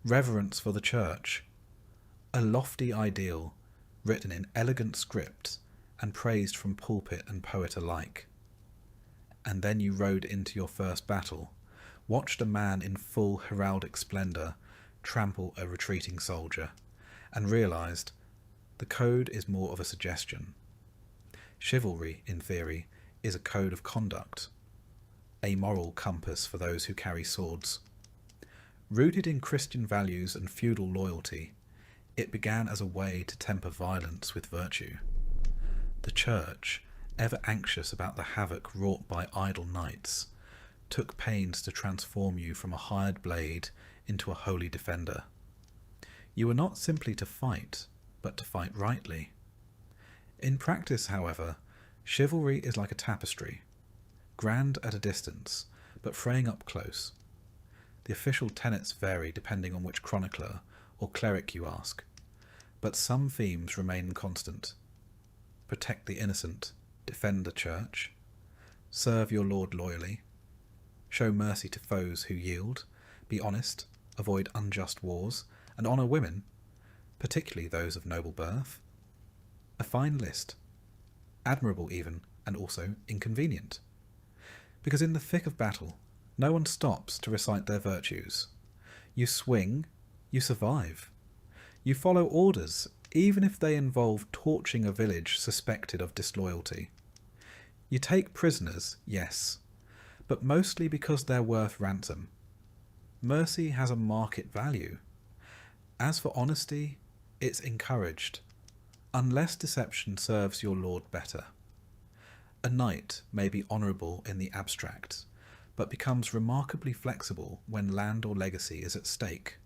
reverence for the church. A lofty ideal, written in elegant script and praised from pulpit and poet alike. And then you rode into your first battle, watched a man in full heraldic splendour trample a retreating soldier, and realised the code is more of a suggestion. Chivalry, in theory, is a code of conduct, a moral compass for those who carry swords. Rooted in Christian values and feudal loyalty, it began as a way to temper violence with virtue. The church, ever anxious about the havoc wrought by idle knights, took pains to transform you from a hired blade into a holy defender. You were not simply to fight, but to fight rightly. In practice, however, chivalry is like a tapestry, grand at a distance, but fraying up close. The official tenets vary depending on which chronicler or cleric you ask, but some themes remain constant. Protect the innocent, defend the church, serve your lord loyally, show mercy to foes who yield, be honest, avoid unjust wars, and honour women, particularly those of noble birth. A fine list, admirable even, and also inconvenient. Because in the thick of battle, no one stops to recite their virtues. You swing, you survive. You follow orders, even if they involve torching a village suspected of disloyalty. You take prisoners, yes, but mostly because they're worth ransom. Mercy has a market value. As for honesty, it's encouraged, unless deception serves your lord better. A knight may be honourable in the abstract, but becomes remarkably flexible when land or legacy is at stake.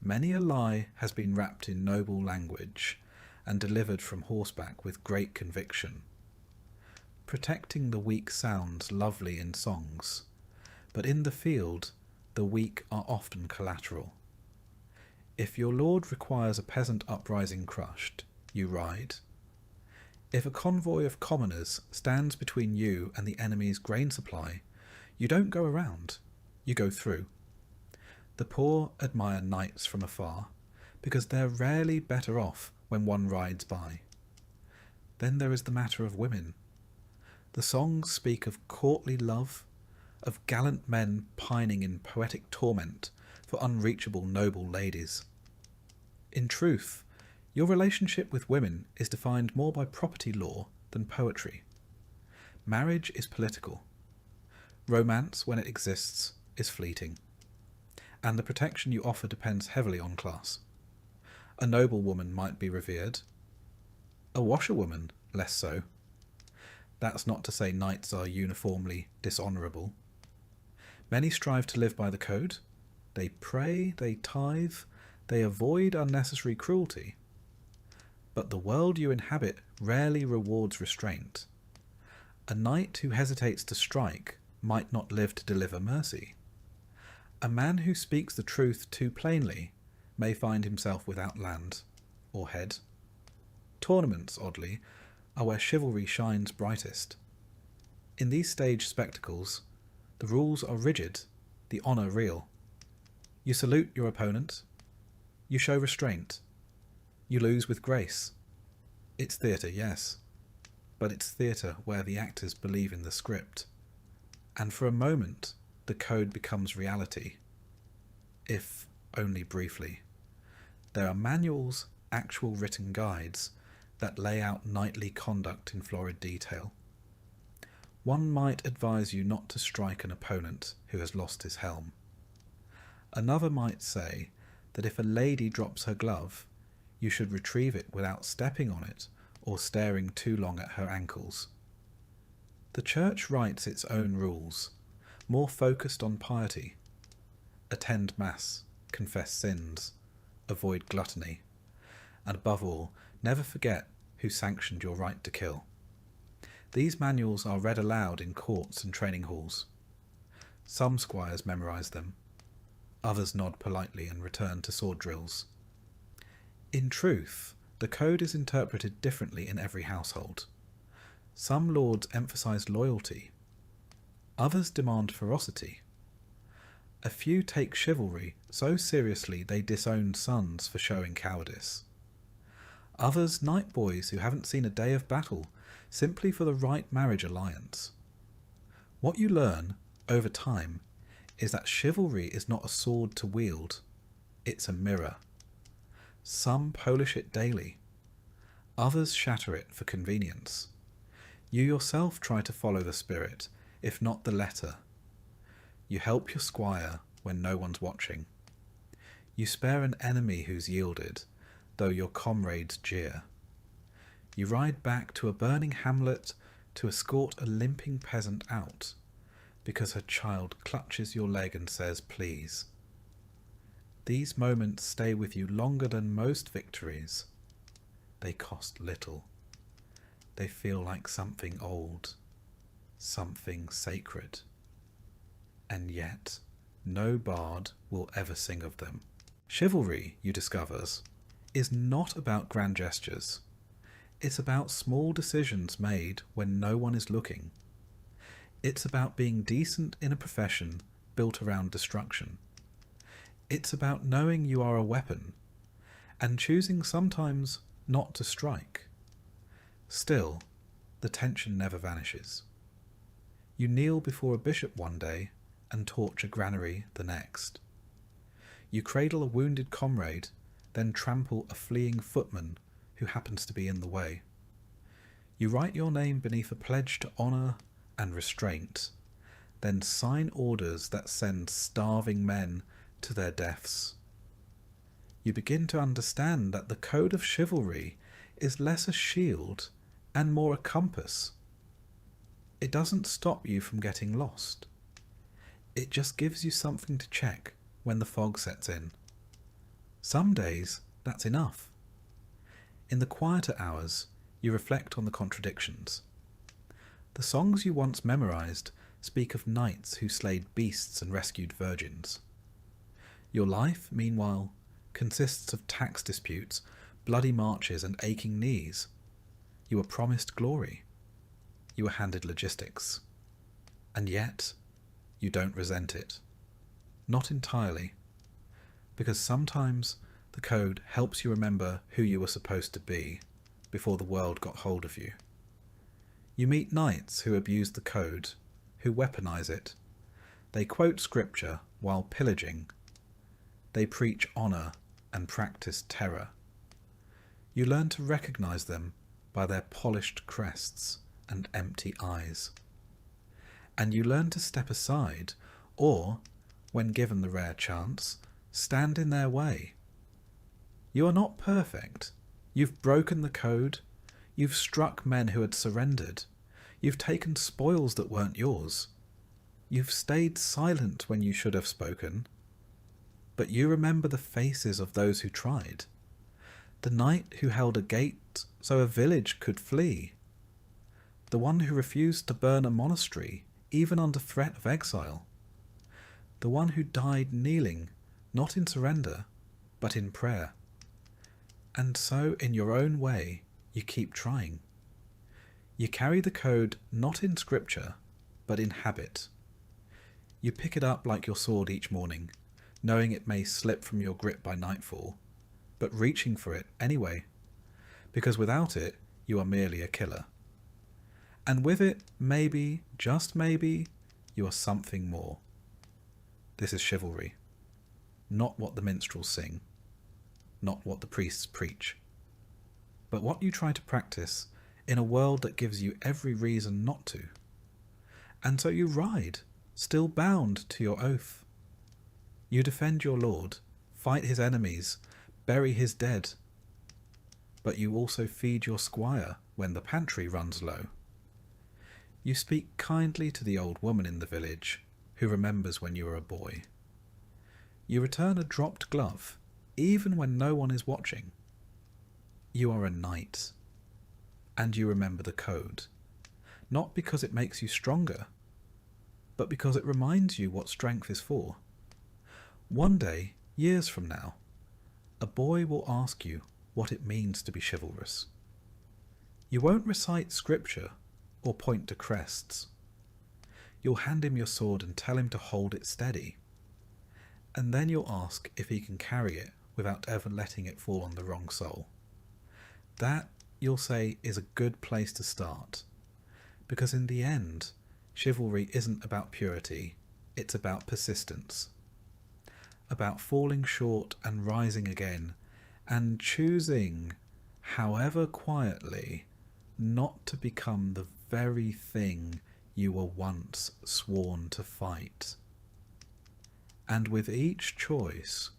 Many a lie has been wrapped in noble language and delivered from horseback with great conviction. Protecting the weak sounds lovely in songs, but in the field the weak are often collateral. If your lord requires a peasant uprising crushed, you ride. If a convoy of commoners stands between you and the enemy's grain supply, you don't go around, you go through. The poor admire knights from afar, because they're rarely better off when one rides by. Then there is the matter of women. The songs speak of courtly love, of gallant men pining in poetic torment for unreachable noble ladies. In truth, your relationship with women is defined more by property law than poetry. Marriage is political. Romance, when it exists, is fleeting. And the protection you offer depends heavily on class. A noble woman might be revered. A washerwoman, less so. That's not to say knights are uniformly dishonourable. Many strive to live by the code. They pray, they tithe, they avoid unnecessary cruelty. But the world you inhabit rarely rewards restraint. A knight who hesitates to strike might not live to deliver mercy. A man who speaks the truth too plainly may find himself without land or head. Tournaments, oddly, are where chivalry shines brightest. In these stage spectacles, the rules are rigid, the honour real. You salute your opponent. You show restraint. You lose with grace. It's theatre, yes. but it's theatre where the actors believe in the script. And for a moment, the code becomes reality, if only briefly. There are manuals, actual written guides, that lay out knightly conduct in florid detail. One might advise you not to strike an opponent who has lost his helm. Another might say that if a lady drops her glove, you should retrieve it without stepping on it or staring too long at her ankles. The Church writes its own rules, more focused on piety. Attend Mass, confess sins, avoid gluttony, and above all, never forget who sanctioned your right to kill. These manuals are read aloud in courts and training halls. Some squires memorise them, others nod politely and return to sword drills. In truth, the code is interpreted differently in every household. Some lords emphasise loyalty, others demand ferocity. A few take chivalry so seriously they disown sons for showing cowardice. Others knight boys who haven't seen a day of battle simply for the right marriage alliance. What you learn, over time, is that chivalry is not a sword to wield, it's a mirror. Some polish it daily, others shatter it for convenience. You yourself try to follow the spirit, if not the letter. You help your squire when no one's watching. You spare an enemy who's yielded, though your comrades jeer. You ride back to a burning hamlet to escort a limping peasant out, because her child clutches your leg and says, "Please." These moments stay with you longer than most victories. They cost little. They feel like something old, something sacred. And yet, no bard will ever sing of them. Chivalry, you discover, is not about grand gestures. It's about small decisions made when no one is looking. It's about being decent in a profession built around destruction. It's about knowing you are a weapon, and choosing sometimes not to strike. Still, the tension never vanishes. You kneel before a bishop one day and torch a granary the next. You cradle a wounded comrade, then trample a fleeing footman who happens to be in the way. You write your name beneath a pledge to honour and restraint, then sign orders that send starving men to their deaths. You begin to understand that the code of chivalry is less a shield and more a compass. It doesn't stop you from getting lost. It just gives you something to check when the fog sets in. Some days, that's enough. In the quieter hours, you reflect on the contradictions. The songs you once memorised speak of knights who slayed beasts and rescued virgins. Your life, meanwhile, consists of tax disputes, bloody marches and aching knees. You were promised glory. You were handed logistics. And yet, you don't resent it. Not entirely. Because sometimes the code helps you remember who you were supposed to be before the world got hold of you. You meet knights who abuse the code, who weaponize it. They quote scripture while pillaging. They preach honour and practice terror. You learn to recognize them by their polished crests and empty eyes. And you learn to step aside, or, when given the rare chance, stand in their way. You are not perfect. You've broken the code. You've struck men who had surrendered. You've taken spoils that weren't yours. You've stayed silent when you should have spoken. But you remember the faces of those who tried. The knight who held a gate so a village could flee. The one who refused to burn a monastery, even under threat of exile. The one who died kneeling, not in surrender, but in prayer. And so, in your own way, you keep trying. You carry the code not in scripture, but in habit. You pick it up like your sword each morning, knowing it may slip from your grip by nightfall, but reaching for it anyway, because without it, you are merely a killer. And with it, maybe, just maybe, you are something more. This is chivalry. Not what the minstrels sing, not what the priests preach, but what you try to practice in a world that gives you every reason not to. And so you ride, still bound to your oath. You defend your lord, fight his enemies, bury his dead. But you also feed your squire when the pantry runs low. You speak kindly to the old woman in the village who remembers when you were a boy. You return a dropped glove, even when no one is watching. You are a knight, and you remember the code, not because it makes you stronger, but because it reminds you what strength is for. One day, years from now, a boy will ask you what it means to be chivalrous. You won't recite scripture or point to crests. You'll hand him your sword and tell him to hold it steady. And then you'll ask if he can carry it without ever letting it fall on the wrong sole. That, you'll say, is a good place to start. Because in the end, chivalry isn't about purity, it's about persistence. About falling short and rising again, and choosing, however quietly, not to become the very thing you were once sworn to fight. And with each choice,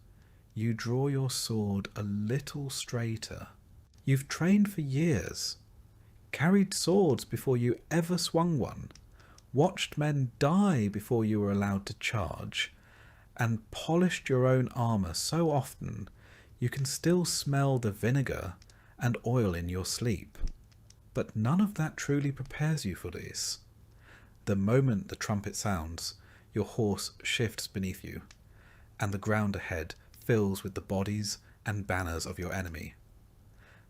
you draw your sword a little straighter. You've trained for years, carried swords before you ever swung one, watched men die before you were allowed to charge, and polished your own armour so often you can still smell the vinegar and oil in your sleep. But none of that truly prepares you for this. The moment the trumpet sounds, your horse shifts beneath you, and the ground ahead fills with the bodies and banners of your enemy.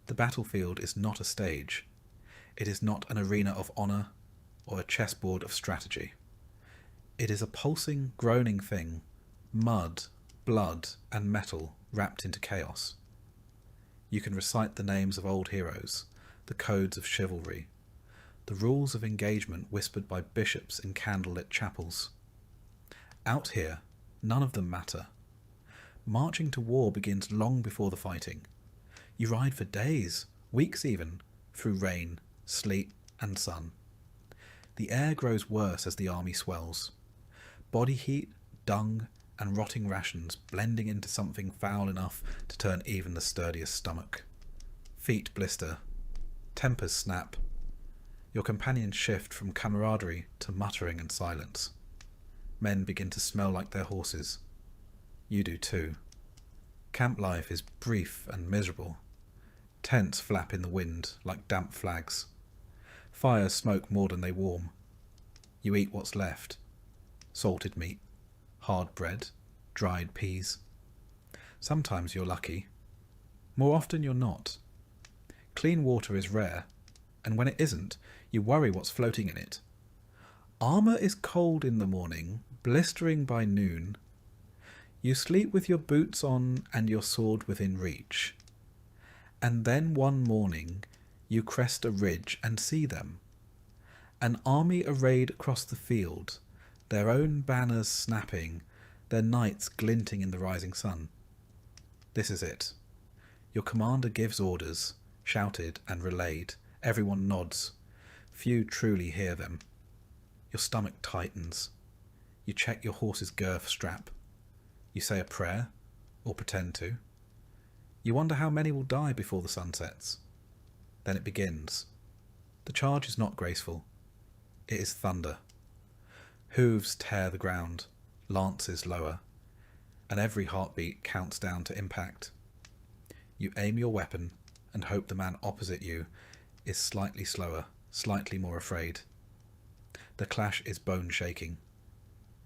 The battlefield is not a stage. It is not an arena of honour or a chessboard of strategy. It is a pulsing, groaning thing, mud, blood, and metal wrapped into chaos. You can recite the names of old heroes, the codes of chivalry, the rules of engagement whispered by bishops in candlelit chapels. Out here, none of them matter. Marching to war begins long before the fighting. You ride for days, weeks even, through rain, sleet, and sun. The air grows worse as the army swells. Body heat, dung, and rotting rations blending into something foul enough to turn even the sturdiest stomach. Feet blister. Tempers snap. Your companions shift from camaraderie to muttering and silence. Men begin to smell like their horses. You do too. Camp life is brief and miserable. Tents flap in the wind like damp flags. Fires smoke more than they warm. You eat what's left. Salted meat, hard bread, dried peas. Sometimes you're lucky. More often you're not. Clean water is rare, and when it isn't, you worry what's floating in it. Armour is cold in the morning, blistering by noon. You sleep with your boots on and your sword within reach. And then one morning you crest a ridge and see them. An army arrayed across the field, their own banners snapping, their knights glinting in the rising sun. This is it. Your commander gives orders, shouted and relayed. Everyone nods. Few truly hear them. Your stomach tightens. You check your horse's girth strap. You say a prayer, or pretend to. You wonder how many will die before the sun sets. Then it begins. The charge is not graceful. It is thunder. Hooves tear the ground, lances lower, and every heartbeat counts down to impact. You aim your weapon and hope the man opposite you is slightly slower, slightly more afraid. The clash is bone-shaking.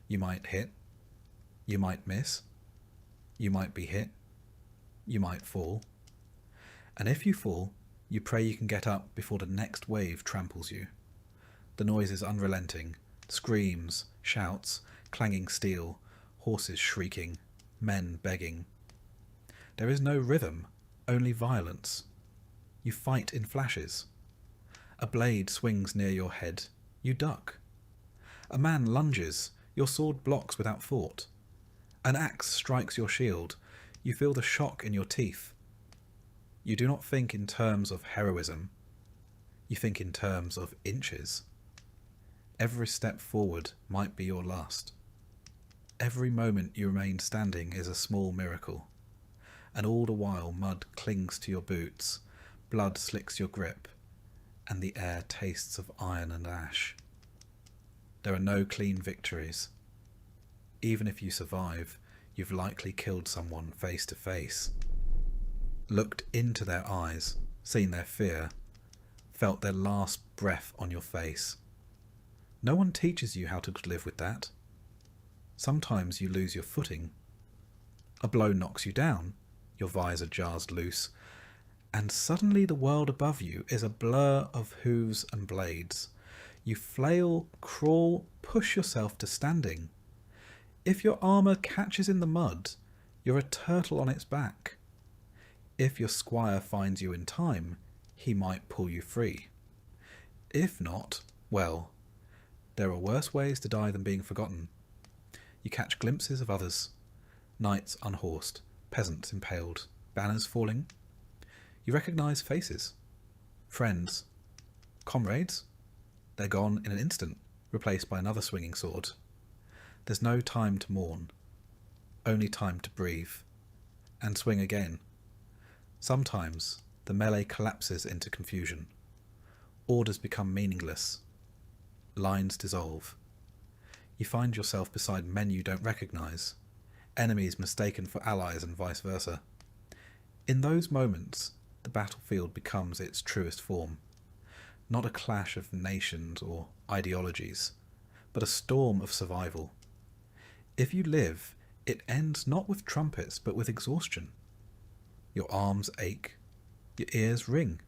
You might hit. You might miss. You might be hit. You might fall. And if you fall, you pray you can get up before the next wave tramples you. The noise is unrelenting. Screams, shouts, clanging steel, horses shrieking, men begging. There is no rhythm, only violence. You fight in flashes. A blade swings near your head. You duck. A man lunges. Your sword blocks without thought. An axe strikes your shield. You feel the shock in your teeth. You do not think in terms of heroism. You think in terms of inches. Every step forward might be your last. Every moment you remain standing is a small miracle. And all the while mud clings to your boots, blood slicks your grip, and the air tastes of iron and ash. There are no clean victories. Even if you survive, you've likely killed someone face to face. Looked into their eyes, seen their fear, felt their last breath on your face. No one teaches you how to live with that. Sometimes you lose your footing. A blow knocks you down, your visor jars loose, and suddenly the world above you is a blur of hooves and blades. You flail, crawl, push yourself to standing. If your armour catches in the mud, you're a turtle on its back. If your squire finds you in time, he might pull you free. If not, well, there are worse ways to die than being forgotten. You catch glimpses of others, knights unhorsed, peasants impaled, banners falling. You recognise faces, friends, comrades. They're gone in an instant, replaced by another swinging sword. There's no time to mourn, only time to breathe, and swing again. Sometimes the melee collapses into confusion. Orders become meaningless. Lines dissolve. You find yourself beside men you don't recognise, enemies mistaken for allies and vice versa. In those moments, the battlefield becomes its truest form. Not a clash of nations or ideologies, but a storm of survival. If you live, it ends not with trumpets, but with exhaustion. Your arms ache, your ears ring.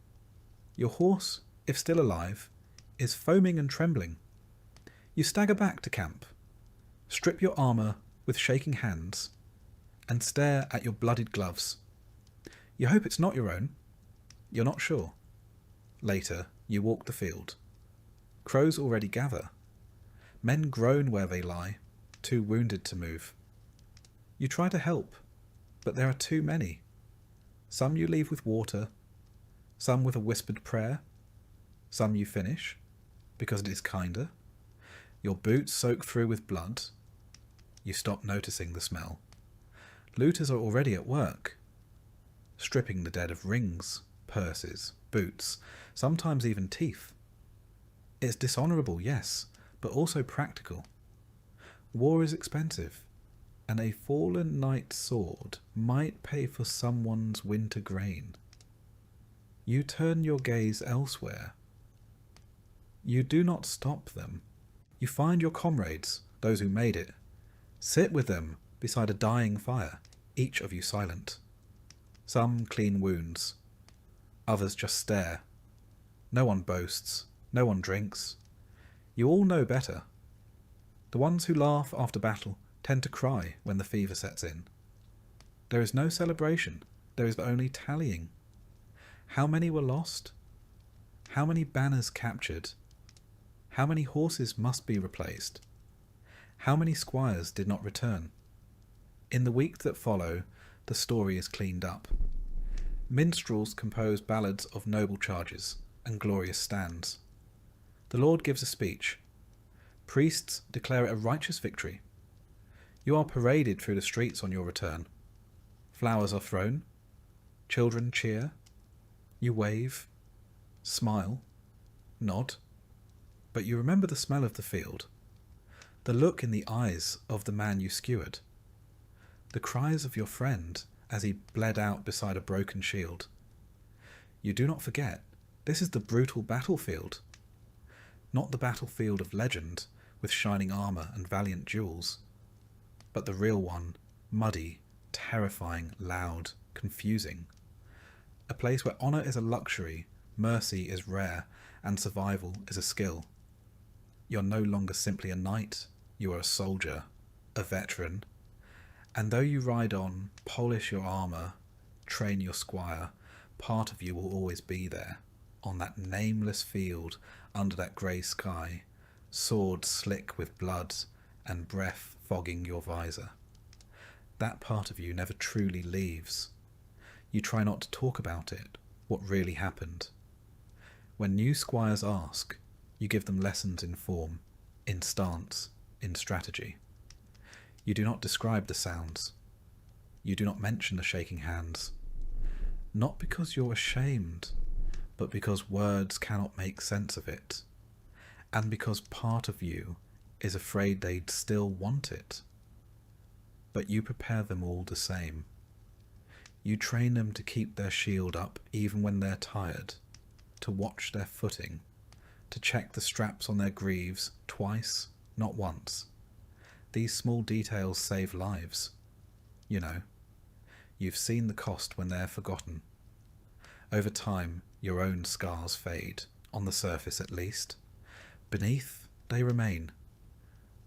Your horse, if still alive, is foaming and trembling. You stagger back to camp, strip your armour with shaking hands, and stare at your bloodied gloves. You hope it's not your own. You're not sure. Later, you walk the field. Crows already gather. Men groan where they lie, too wounded to move. You try to help, but there are too many. Some you leave with water, some with a whispered prayer, some you finish, because it is kinder. Your boots soak through with blood. You stop noticing the smell. Looters are already at work, stripping the dead of rings, purses, boots, sometimes even teeth. It's dishonourable, yes, but also practical. War is expensive, and a fallen knight's sword might pay for someone's winter grain. You turn your gaze elsewhere. You do not stop them. You find your comrades, those who made it. Sit with them beside a dying fire, each of you silent. Some clean wounds. Others just stare. No one boasts. No one drinks. You all know better. The ones who laugh after battle tend to cry when the fever sets in. There is no celebration. There is only tallying. How many were lost? How many banners captured? How many horses must be replaced? How many squires did not return? In the weeks that follow, the story is cleaned up. Minstrels compose ballads of noble charges and glorious stands. The Lord gives a speech. Priests declare it a righteous victory. You are paraded through the streets on your return. Flowers are thrown. Children cheer. You wave, smile, nod. But you remember the smell of the field, the look in the eyes of the man you skewered, the cries of your friend as he bled out beside a broken shield. You do not forget, this is the brutal battlefield. Not the battlefield of legend with shining armour and valiant duels, but the real one, muddy, terrifying, loud, confusing. A place where honour is a luxury, mercy is rare, and survival is a skill. You're no longer simply a knight, you are a soldier, a veteran. And though you ride on, polish your armour, train your squire, part of you will always be there, on that nameless field under that grey sky, sword slick with blood and breath fogging your visor. That part of you never truly leaves. You try not to talk about it, what really happened. When new squires ask, you give them lessons in form, in stance, in strategy. You do not describe the sounds. You do not mention the shaking hands. Not because you're ashamed, but because words cannot make sense of it, and because part of you is afraid they'd still want it. But you prepare them all the same. You train them to keep their shield up even when they're tired, to watch their footing, to check the straps on their greaves twice, not once. These small details save lives. You know, you've seen the cost when they're forgotten. Over time, your own scars fade, on the surface at least. Beneath, they remain.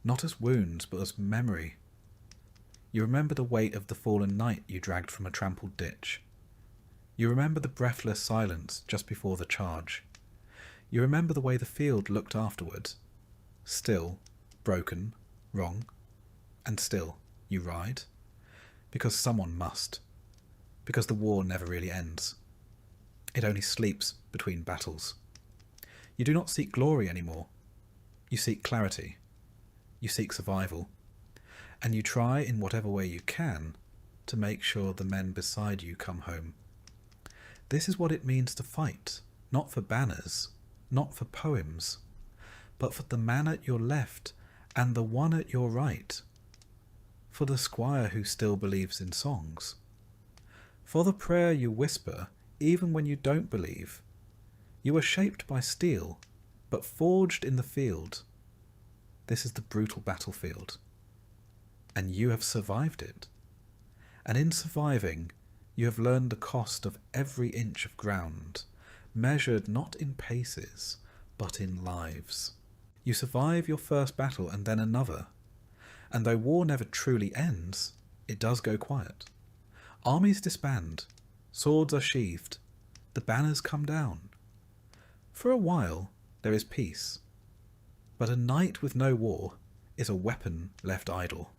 Not as wounds, but as memory. You remember the weight of the fallen knight you dragged from a trampled ditch. You remember the breathless silence just before the charge. You remember the way the field looked afterward. Still, broken, wrong, and still you ride. Because someone must. Because the war never really ends. It only sleeps between battles. You do not seek glory anymore. You seek clarity. You seek survival. And you try in whatever way you can to make sure the men beside you come home. This is what it means to fight, not for banners, not for poems, but for the man at your left and the one at your right, for the squire who still believes in songs, for the prayer you whisper even when you don't believe. You are shaped by steel, but forged in the field. This is the brutal battlefield, and you have survived it. And in surviving, you have learned the cost of every inch of ground, measured not in paces, but in lives. You survive your first battle and then another, and though war never truly ends, it does go quiet. Armies disband, swords are sheathed, the banners come down. For a while there is peace, but a knight with no war is a weapon left idle,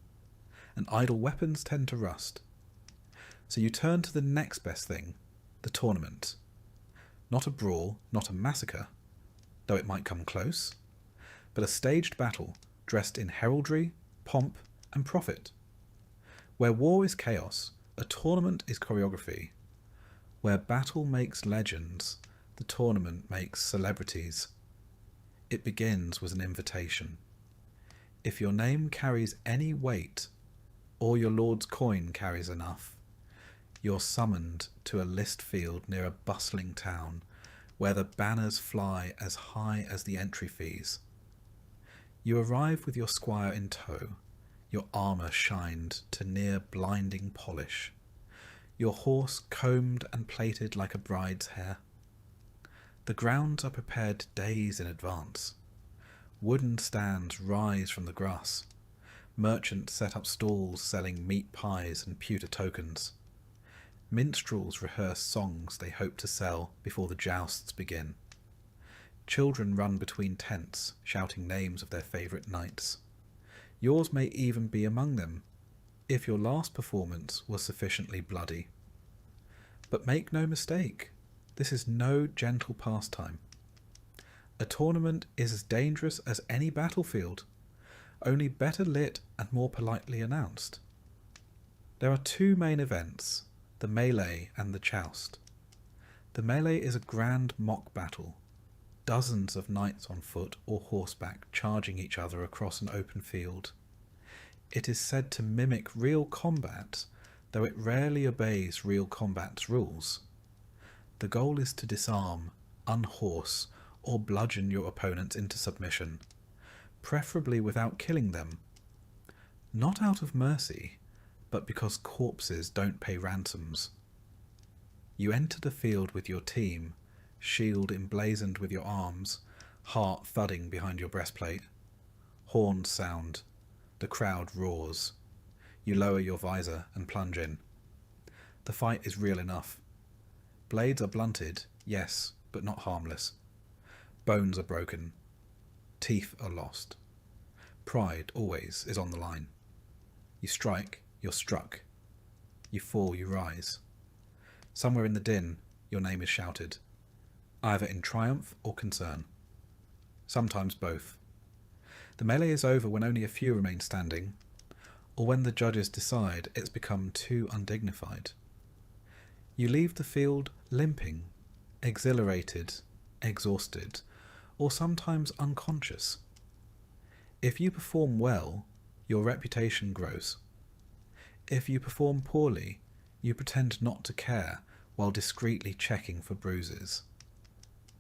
and idle weapons tend to rust. So you turn to the next best thing, the tournament. Not a brawl, not a massacre, though it might come close, but a staged battle dressed in heraldry, pomp, and profit. Where war is chaos, a tournament is choreography. Where battle makes legends, the tournament makes celebrities. It begins with an invitation. If your name carries any weight, or your lord's coin carries enough, you're summoned to a list field near a bustling town where the banners fly as high as the entry fees. You arrive with your squire in tow, your armour shined to near blinding polish, your horse combed and plaited like a bride's hair. The grounds are prepared days in advance. Wooden stands rise from the grass. Merchants set up stalls selling meat pies and pewter tokens. Minstrels rehearse songs they hope to sell before the jousts begin. Children run between tents, shouting names of their favourite knights. Yours may even be among them, if your last performance was sufficiently bloody. But make no mistake, this is no gentle pastime. A tournament is as dangerous as any battlefield, only better lit and more politely announced. There are two main events, the melee and the joust. The melee is a grand mock battle, dozens of knights on foot or horseback charging each other across an open field. It is said to mimic real combat, though it rarely obeys real combat's rules. The goal is to disarm, unhorse, or bludgeon your opponents into submission, preferably without killing them. Not out of mercy, but because corpses don't pay ransoms. You enter the field with your team, shield emblazoned with your arms, heart thudding behind your breastplate. Horns sound. The crowd roars. You lower your visor and plunge in. The fight is real enough. Blades are blunted, yes, but not harmless. Bones are broken. Teeth are lost. Pride always is on the line. You strike, you're struck. You fall, you rise. Somewhere in the din, your name is shouted, either in triumph or concern. Sometimes both. The melee is over when only a few remain standing, or when the judges decide it's become too undignified. You leave the field limping, exhilarated, exhausted, or sometimes unconscious. If you perform well, your reputation grows. If you perform poorly, you pretend not to care while discreetly checking for bruises.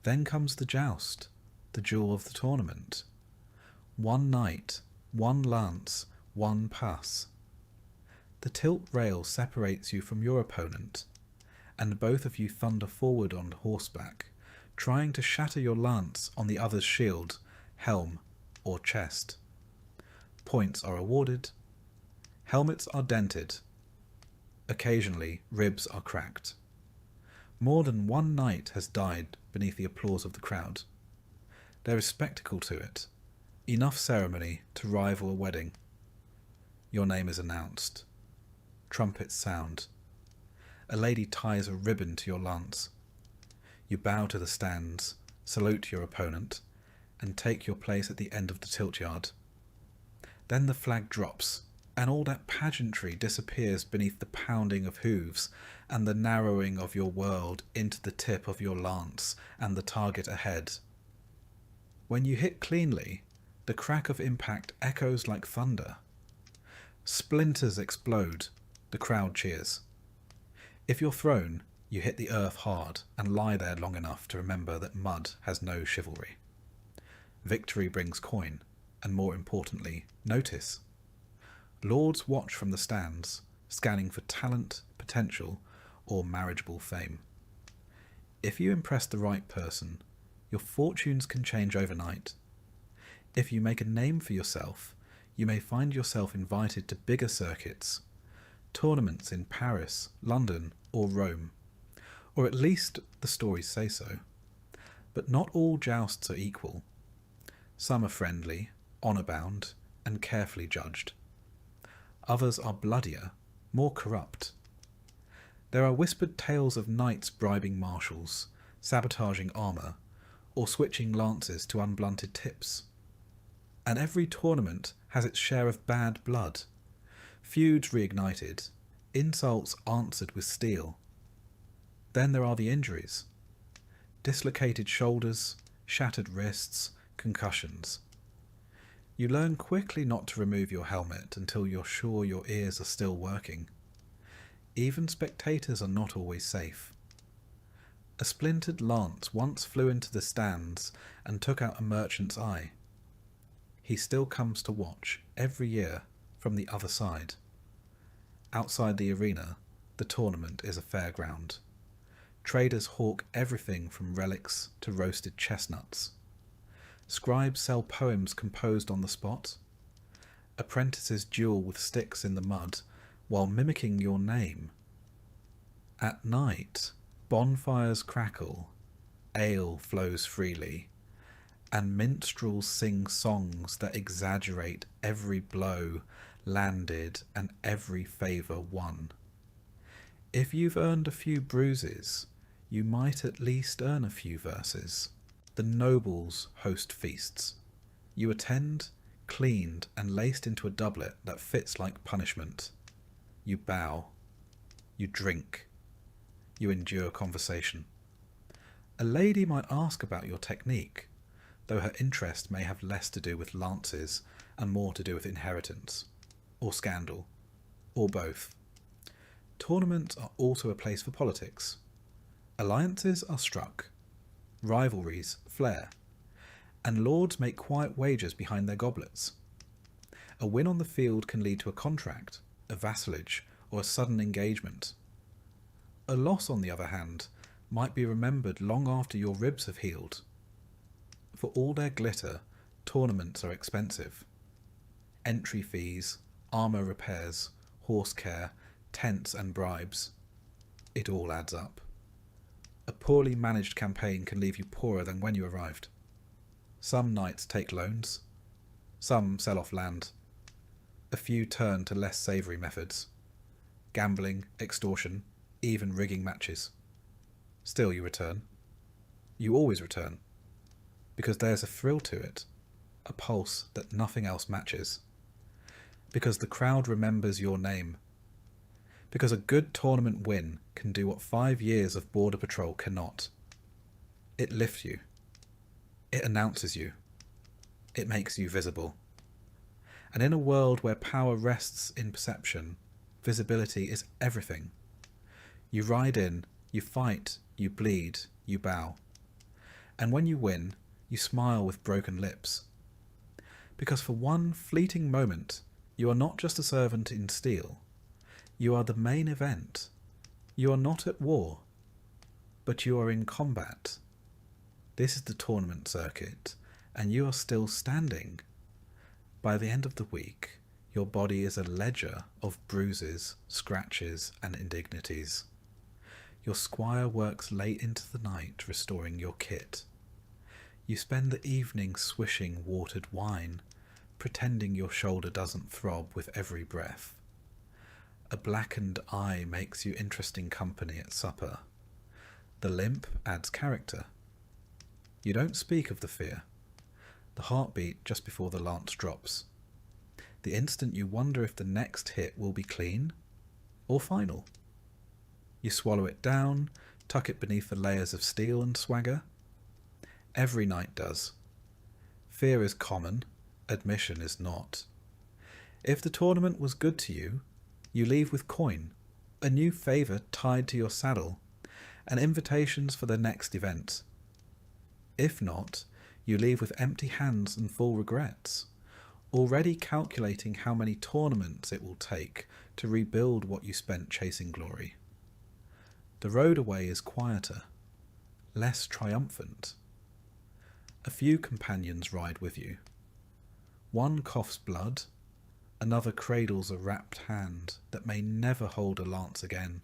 Then comes the joust, the jewel of the tournament. One knight, one lance, one pass. The tilt rail separates you from your opponent, and both of you thunder forward on horseback, trying to shatter your lance on the other's shield, helm, or chest. Points are awarded. Helmets are dented. Occasionally, ribs are cracked. More than one knight has died beneath the applause of the crowd. There is spectacle to it, enough ceremony to rival a wedding. Your name is announced. Trumpets sound. A lady ties a ribbon to your lance. You bow to the stands, salute your opponent, and take your place at the end of the tilt yard. Then the flag drops, and all that pageantry disappears beneath the pounding of hooves and the narrowing of your world into the tip of your lance and the target ahead. When you hit cleanly, the crack of impact echoes like thunder. Splinters explode, the crowd cheers. If you're thrown, you hit the earth hard and lie there long enough to remember that mud has no chivalry. Victory brings coin, and more importantly, notice. Lords watch from the stands, scanning for talent, potential, or marriageable fame. If you impress the right person, your fortunes can change overnight. If you make a name for yourself, you may find yourself invited to bigger circuits, tournaments in Paris, London, or Rome. Or at least the stories say so. But not all jousts are equal. Some are friendly, honour-bound, and carefully judged. Others are bloodier, more corrupt. There are whispered tales of knights bribing marshals, sabotaging armour, or switching lances to unblunted tips. And every tournament has its share of bad blood, feuds reignited, insults answered with steel. Then there are the injuries. Dislocated shoulders, shattered wrists, concussions. You learn quickly not to remove your helmet until you're sure your ears are still working. Even spectators are not always safe. A splintered lance once flew into the stands and took out a merchant's eye. He still comes to watch every year from the other side. Outside the arena, the tournament is a fairground. Traders hawk everything from relics to roasted chestnuts. Scribes sell poems composed on the spot. Apprentices duel with sticks in the mud while mimicking your name. At night, bonfires crackle, ale flows freely, and minstrels sing songs that exaggerate every blow landed and every favour won. If you've earned a few bruises, you might at least earn a few verses. The nobles host feasts. You attend, cleaned and laced into a doublet that fits like punishment. You bow. You drink. You endure conversation. A lady might ask about your technique, though her interest may have less to do with lances and more to do with inheritance, or scandal, or both. Tournaments are also a place for politics. Alliances are struck, rivalries flare, and lords make quiet wagers behind their goblets. A win on the field can lead to a contract, a vassalage, or a sudden engagement. A loss, on the other hand, might be remembered long after your ribs have healed. For all their glitter, tournaments are expensive. Entry fees, armour repairs, horse care, tents and bribes. It all adds up. A poorly managed campaign can leave you poorer than when you arrived. Some knights take loans. Some sell off land. A few turn to less savoury methods. Gambling, extortion, even rigging matches. Still you return. You always return. Because there's a thrill to it. A pulse that nothing else matches. Because the crowd remembers your name. Because a good tournament win can do what 5 years of border patrol cannot. It lifts you. It announces you. It makes you visible. And in a world where power rests in perception, visibility is everything. You ride in, you fight, you bleed, you bow. And when you win, you smile with broken lips. Because for one fleeting moment, you are not just a servant in steel. You are the main event. You are not at war, but you are in combat. This is the tournament circuit, and you are still standing. By the end of the week, your body is a ledger of bruises, scratches, and indignities. Your squire works late into the night restoring your kit. You spend the evening swishing watered wine, pretending your shoulder doesn't throb with every breath. A blackened eye makes you interesting company at supper. The limp adds character. You don't speak of the fear. The heartbeat just before the lance drops. The instant you wonder if the next hit will be clean or final. You swallow it down, tuck it beneath the layers of steel and swagger. Every knight does. Fear is common, admission is not. If the tournament was good to you, you leave with coin, a new favour tied to your saddle, and invitations for the next event. If not, you leave with empty hands and full regrets, already calculating how many tournaments it will take to rebuild what you spent chasing glory. The road away is quieter, less triumphant. A few companions ride with you. One coughs blood, another cradles a wrapped hand that may never hold a lance again.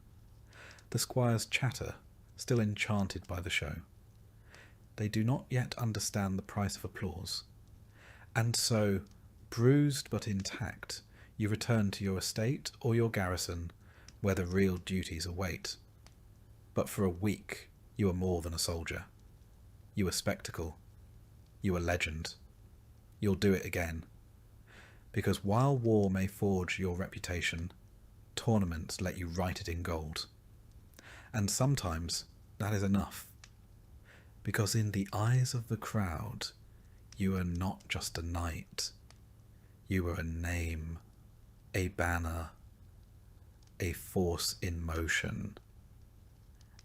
The squires chatter, still enchanted by the show. They do not yet understand the price of applause. And so, bruised but intact, you return to your estate or your garrison, where the real duties await. But for a week, you are more than a soldier. You are spectacle. You are legend. You'll do it again. Because while war may forge your reputation, tournaments let you write it in gold. And sometimes that is enough. Because in the eyes of the crowd, you are not just a knight. You are a name, a banner, a force in motion.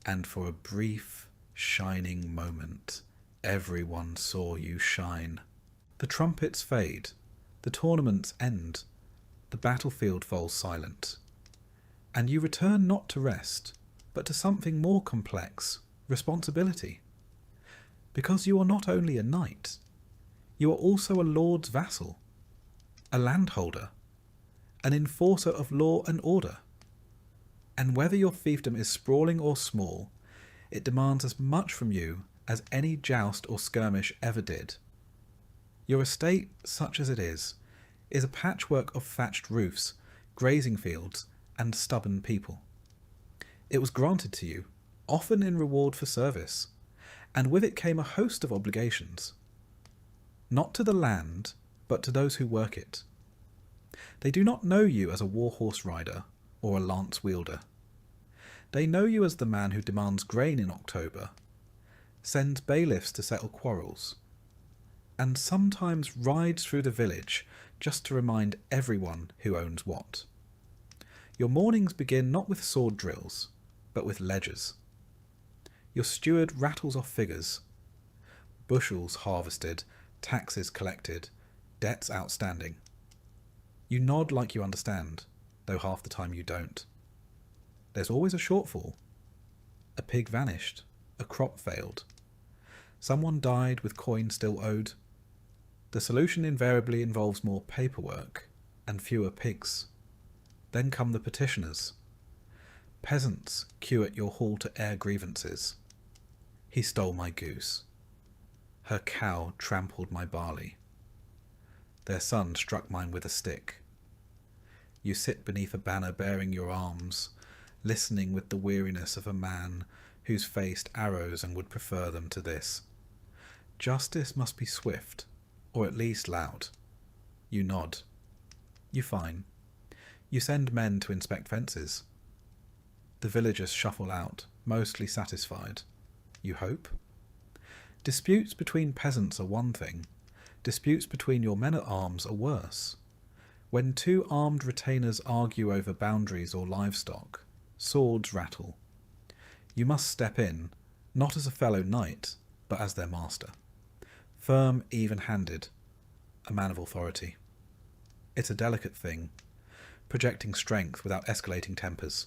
And for a brief, shining moment, everyone saw you shine. The trumpets fade. The tournaments end. The battlefield falls silent. And you return not to rest, but to something more complex, responsibility. Because you are not only a knight, you are also a lord's vassal, a landholder, an enforcer of law and order. And whether your fiefdom is sprawling or small, it demands as much from you as any joust or skirmish ever did. Your estate, such as it is a patchwork of thatched roofs, grazing fields, and stubborn people. It was granted to you, often in reward for service, and with it came a host of obligations. Not to the land, but to those who work it. They do not know you as a warhorse rider or a lance wielder. They know you as the man who demands grain in October, sends bailiffs to settle quarrels, and sometimes rides through the village just to remind everyone who owns what. Your mornings begin not with sword drills, but with ledgers. Your steward rattles off figures. Bushels harvested, taxes collected, debts outstanding. You nod like you understand, though half the time you don't. There's always a shortfall. A pig vanished, a crop failed. Someone died with coin still owed. The solution invariably involves more paperwork and fewer pigs. Then come the petitioners. Peasants queue at your hall to air grievances. He stole my goose. Her cow trampled my barley. Their son struck mine with a stick. You sit beneath a banner bearing your arms, listening with the weariness of a man who's faced arrows and would prefer them to this. Justice must be swift, or at least loud. You nod. You fine. You send men to inspect fences. The villagers shuffle out, mostly satisfied. You hope? Disputes between peasants are one thing. Disputes between your men-at-arms are worse. When two armed retainers argue over boundaries or livestock, swords rattle. You must step in, not as a fellow knight, but as their master. Firm, even-handed, a man of authority. It's a delicate thing, projecting strength without escalating tempers.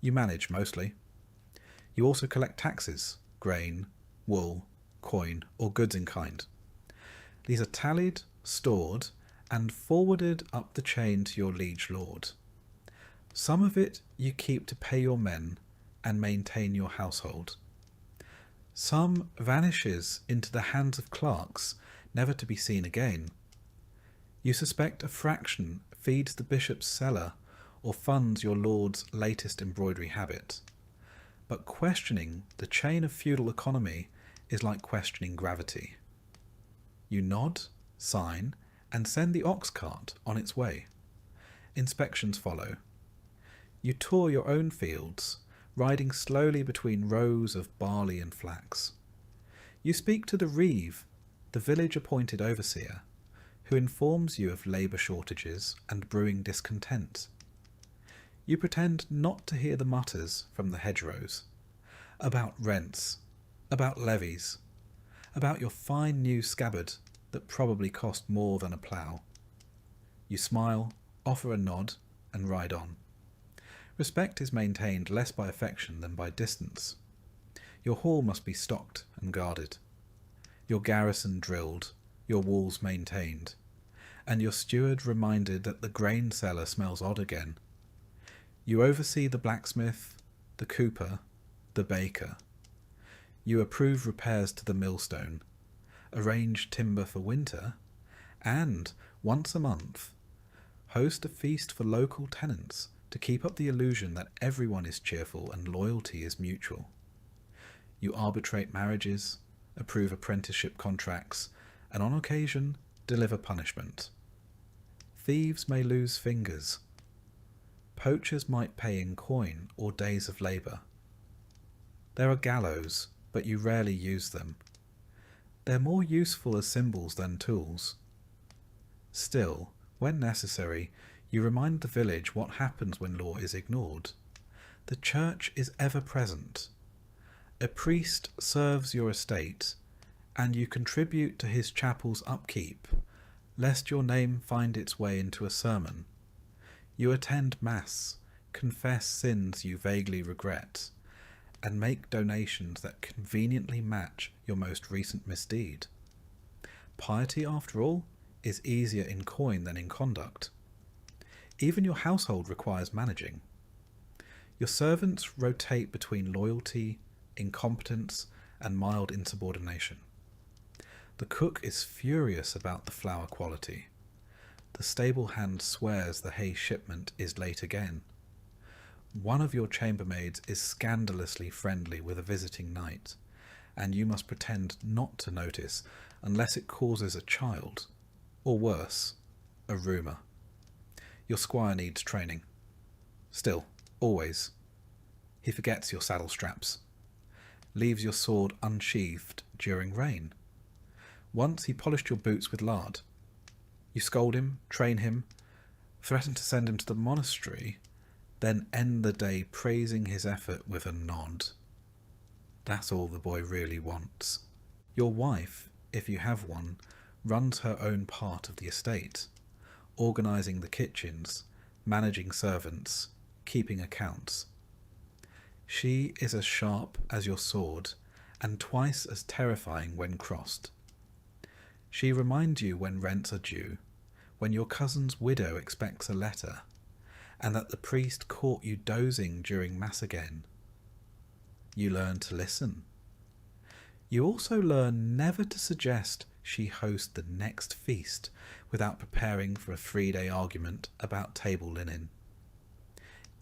You manage, mostly. You also collect taxes, grain, wool, coin, or goods in kind. These are tallied, stored, and forwarded up the chain to your liege lord. Some of it you keep to pay your men and maintain your household. Some vanishes into the hands of clerks, never to be seen again. You suspect a fraction feeds the bishop's cellar or funds your lord's latest embroidery habit. But questioning the chain of feudal economy is like questioning gravity. You nod, sign, and send the ox cart on its way. Inspections follow. You tour your own fields, riding slowly between rows of barley and flax. You speak to the reeve, the village-appointed overseer, who informs you of labour shortages and brewing discontent. You pretend not to hear the mutters from the hedgerows, about rents, about levies, about your fine new scabbard that probably cost more than a plough. You smile, offer a nod, and ride on. Respect is maintained less by affection than by distance. Your hall must be stocked and guarded, your garrison drilled, your walls maintained, and your steward reminded that the grain cellar smells odd again. You oversee the blacksmith, the cooper, the baker. You approve repairs to the millstone, arrange timber for winter, and, once a month, host a feast for local tenants to keep up the illusion that everyone is cheerful and loyalty is mutual. You arbitrate marriages, approve apprenticeship contracts, and on occasion deliver punishment. Thieves may lose fingers. Poachers might pay in coin or days of labour. There are gallows, but you rarely use them. They're more useful as symbols than tools. Still, when necessary, you remind the village what happens when law is ignored. The church is ever present. A priest serves your estate, and you contribute to his chapel's upkeep, lest your name find its way into a sermon. You attend Mass, confess sins you vaguely regret, and make donations that conveniently match your most recent misdeed. Piety, after all, is easier in coin than in conduct. Even your household requires managing. Your servants rotate between loyalty, incompetence, and mild insubordination. The cook is furious about the flour quality. The stable hand swears the hay shipment is late again. One of your chambermaids is scandalously friendly with a visiting knight, and you must pretend not to notice unless it causes a child, or worse, a rumour. Your squire needs training. Still, always. He forgets your saddle straps. Leaves your sword unsheathed during rain. Once he polished your boots with lard. You scold him, train him, threaten to send him to the monastery, then end the day praising his effort with a nod. That's all the boy really wants. Your wife, if you have one, runs her own part of the estate, organising the kitchens, managing servants, keeping accounts. She is as sharp as your sword, and twice as terrifying when crossed. She reminds you when rents are due, when your cousin's widow expects a letter, and that the priest caught you dozing during Mass again. You learn to listen. You also learn never to suggest she host the next feast without preparing for a 3-day argument about table linen.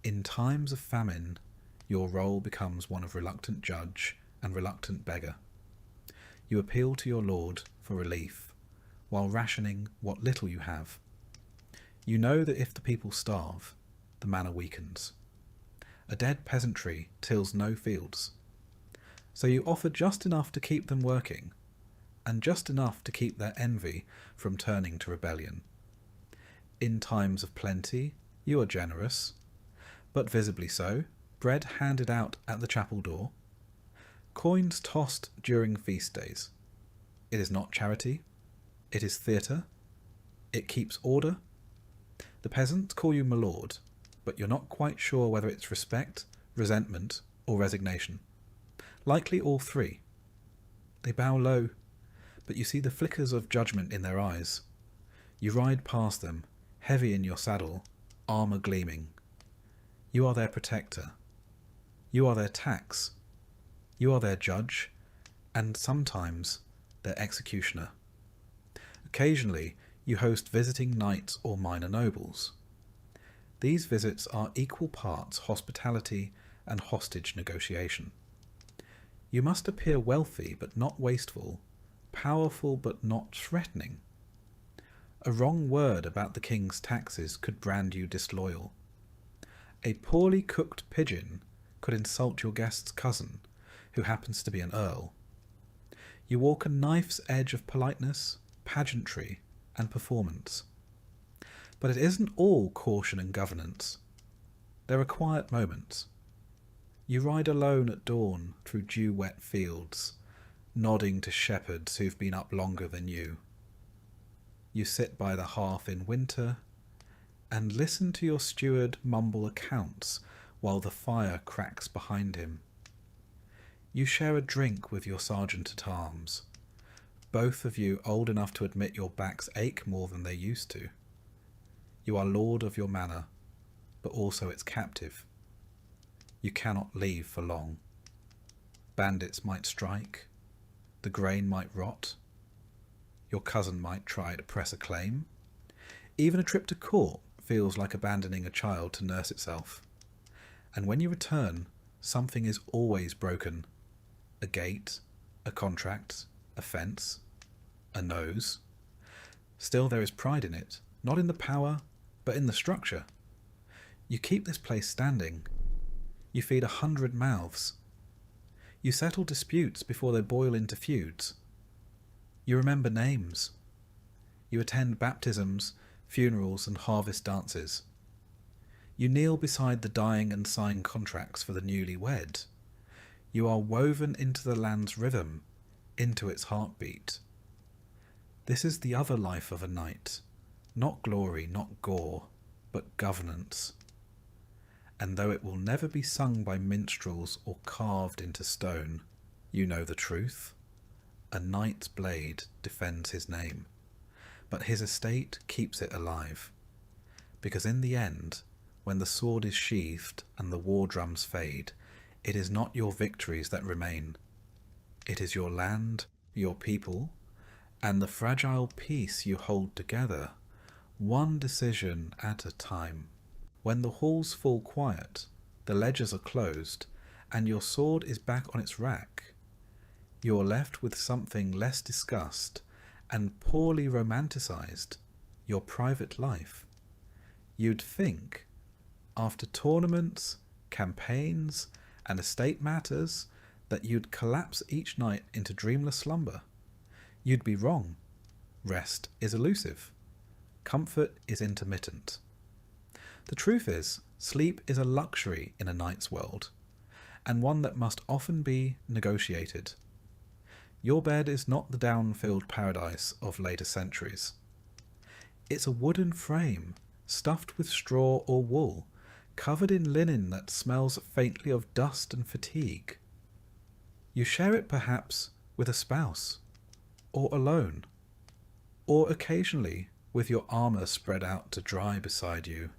In times of famine, your role becomes one of reluctant judge and reluctant beggar. You appeal to your lord for relief, while rationing what little you have. You know that if the people starve, the manor weakens. A dead peasantry tills no fields. So you offer just enough to keep them working, and just enough to keep their envy from turning to rebellion. In times of plenty, you are generous, but visibly so, bread handed out at the chapel door, coins tossed during feast days. It is not charity, it is theatre, it keeps order. The peasants call you my lord, but you're not quite sure whether it's respect, resentment, or resignation. Likely all three. They bow low, but you see the flickers of judgment in their eyes. You ride past them, heavy in your saddle, armour gleaming. You are their protector. You are their tax. You are their judge, and sometimes their executioner. Occasionally, you host visiting knights or minor nobles. These visits are equal parts hospitality and hostage negotiation. You must appear wealthy but not wasteful, powerful but not threatening. A wrong word about the king's taxes could brand you disloyal. A poorly cooked pigeon could insult your guest's cousin, who happens to be an earl. You walk a knife's edge of politeness, pageantry, and performance. But it isn't all caution and governance. There are quiet moments. You ride alone at dawn through dew-wet fields, nodding to shepherds who've been up longer than you. You sit by the hearth in winter and listen to your steward mumble accounts while the fire cracks behind him. You share a drink with your sergeant-at-arms, both of you old enough to admit your backs ache more than they used to. You are lord of your manor, but also its captive. You cannot leave for long. Bandits might strike, the grain might rot, your cousin might try to press a claim. Even a trip to court feels like abandoning a child to nurse itself. And when you return, something is always broken. A gate, a contract, a fence, a nose. Still there is pride in it, not in the power, but in the structure. You keep this place standing. You feed 100 mouths. You settle disputes before they boil into feuds. You remember names. You attend baptisms, funerals, and harvest dances. You kneel beside the dying and sign contracts for the newly wed. You are woven into the land's rhythm, into its heartbeat. This is the other life of a knight. Not glory, not gore, but governance. And though it will never be sung by minstrels or carved into stone, you know the truth. A knight's blade defends his name, but his estate keeps it alive. Because in the end, when the sword is sheathed and the war drums fade, it is not your victories that remain. It is your land, your people, and the fragile peace you hold together, one decision at a time. When the halls fall quiet, the ledgers are closed, and your sword is back on its rack, you are left with something less discussed and poorly romanticized, your private life. You'd think, after tournaments, campaigns, and estate matters, that you'd collapse each night into dreamless slumber. You'd be wrong. Rest is elusive. Comfort is intermittent. The truth is, sleep is a luxury in a knight's world, and one that must often be negotiated. Your bed is not the down-filled paradise of later centuries. It's a wooden frame, stuffed with straw or wool, covered in linen that smells faintly of dust and fatigue. You share it perhaps with a spouse, or alone, or occasionally with your armour spread out to dry beside you,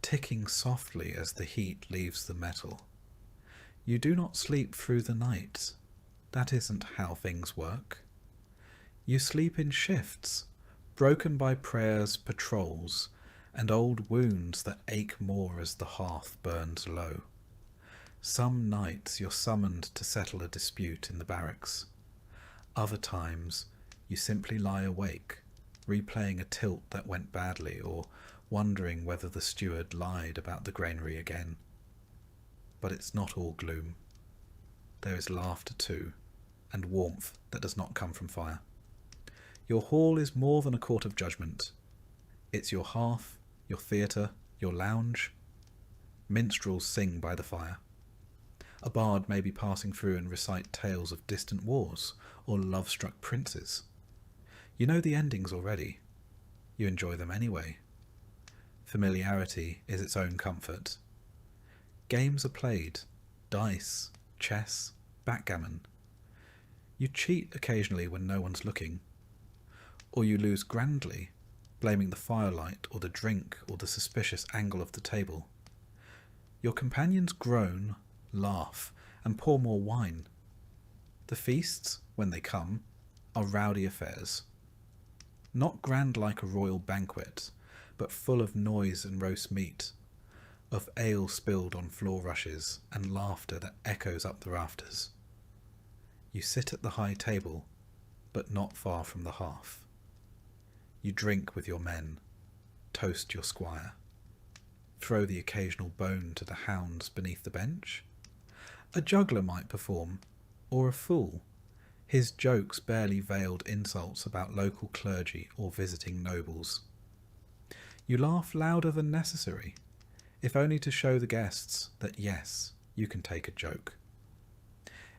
ticking softly as the heat leaves the metal. You do not sleep through the night. That isn't how things work. You sleep in shifts, broken by prayers, patrols, and old wounds that ache more as the hearth burns low. Some nights you're summoned to settle a dispute in the barracks. Other times you simply lie awake, replaying a tilt that went badly or wondering whether the steward lied about the granary again. But it's not all gloom. There is laughter too, and warmth that does not come from fire. Your hall is more than a court of judgment. It's your hearth, your theatre, your lounge. Minstrels sing by the fire. A bard may be passing through and recite tales of distant wars or love-struck princes. You know the endings already. You enjoy them anyway. Familiarity is its own comfort. Games are played, dice, chess, backgammon. You cheat occasionally when no one's looking. Or you lose grandly, blaming the firelight or the drink or the suspicious angle of the table. Your companions groan, laugh, and pour more wine. The feasts, when they come, are rowdy affairs. Not grand like a royal banquet, but full of noise and roast meat, of ale spilled on floor rushes and laughter that echoes up the rafters. You sit at the high table, but not far from the hearth. You drink with your men, toast your squire, throw the occasional bone to the hounds beneath the bench. A juggler might perform, or a fool, his jokes barely veiled insults about local clergy or visiting nobles. You laugh louder than necessary, if only to show the guests that yes, you can take a joke.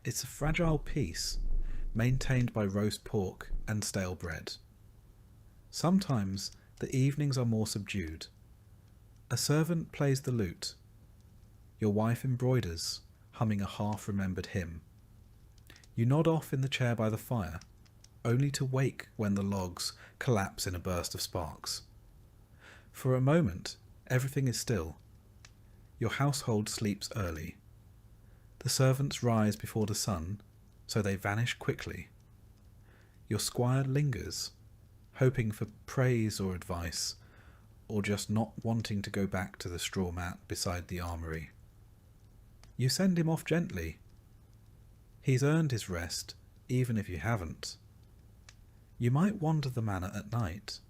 It's a fragile peace, maintained by roast pork and stale bread. Sometimes the evenings are more subdued. A servant plays the lute. Your wife embroiders, humming a half-remembered hymn. You nod off in the chair by the fire, only to wake when the logs collapse in a burst of sparks. For a moment, everything is still. Your household sleeps early. The servants rise before the sun, so they vanish quickly. Your squire lingers, hoping for praise or advice, or just not wanting to go back to the straw mat beside the armoury. You send him off gently. He's earned his rest, even if you haven't. You might wander the manor at night.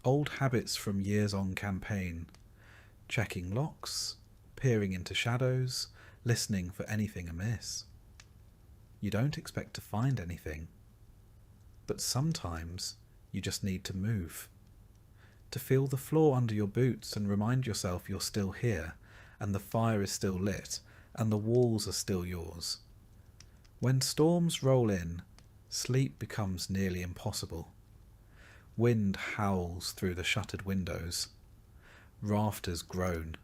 Old habits from years on campaign, checking locks, peering into shadows, listening for anything amiss. You don't expect to find anything, but sometimes you just need to move, to feel the floor under your boots and remind yourself you're still here, and the fire is still lit, and the walls are still yours. When storms roll in, sleep becomes nearly impossible. Wind howls through the shuttered windows. Rafters groan.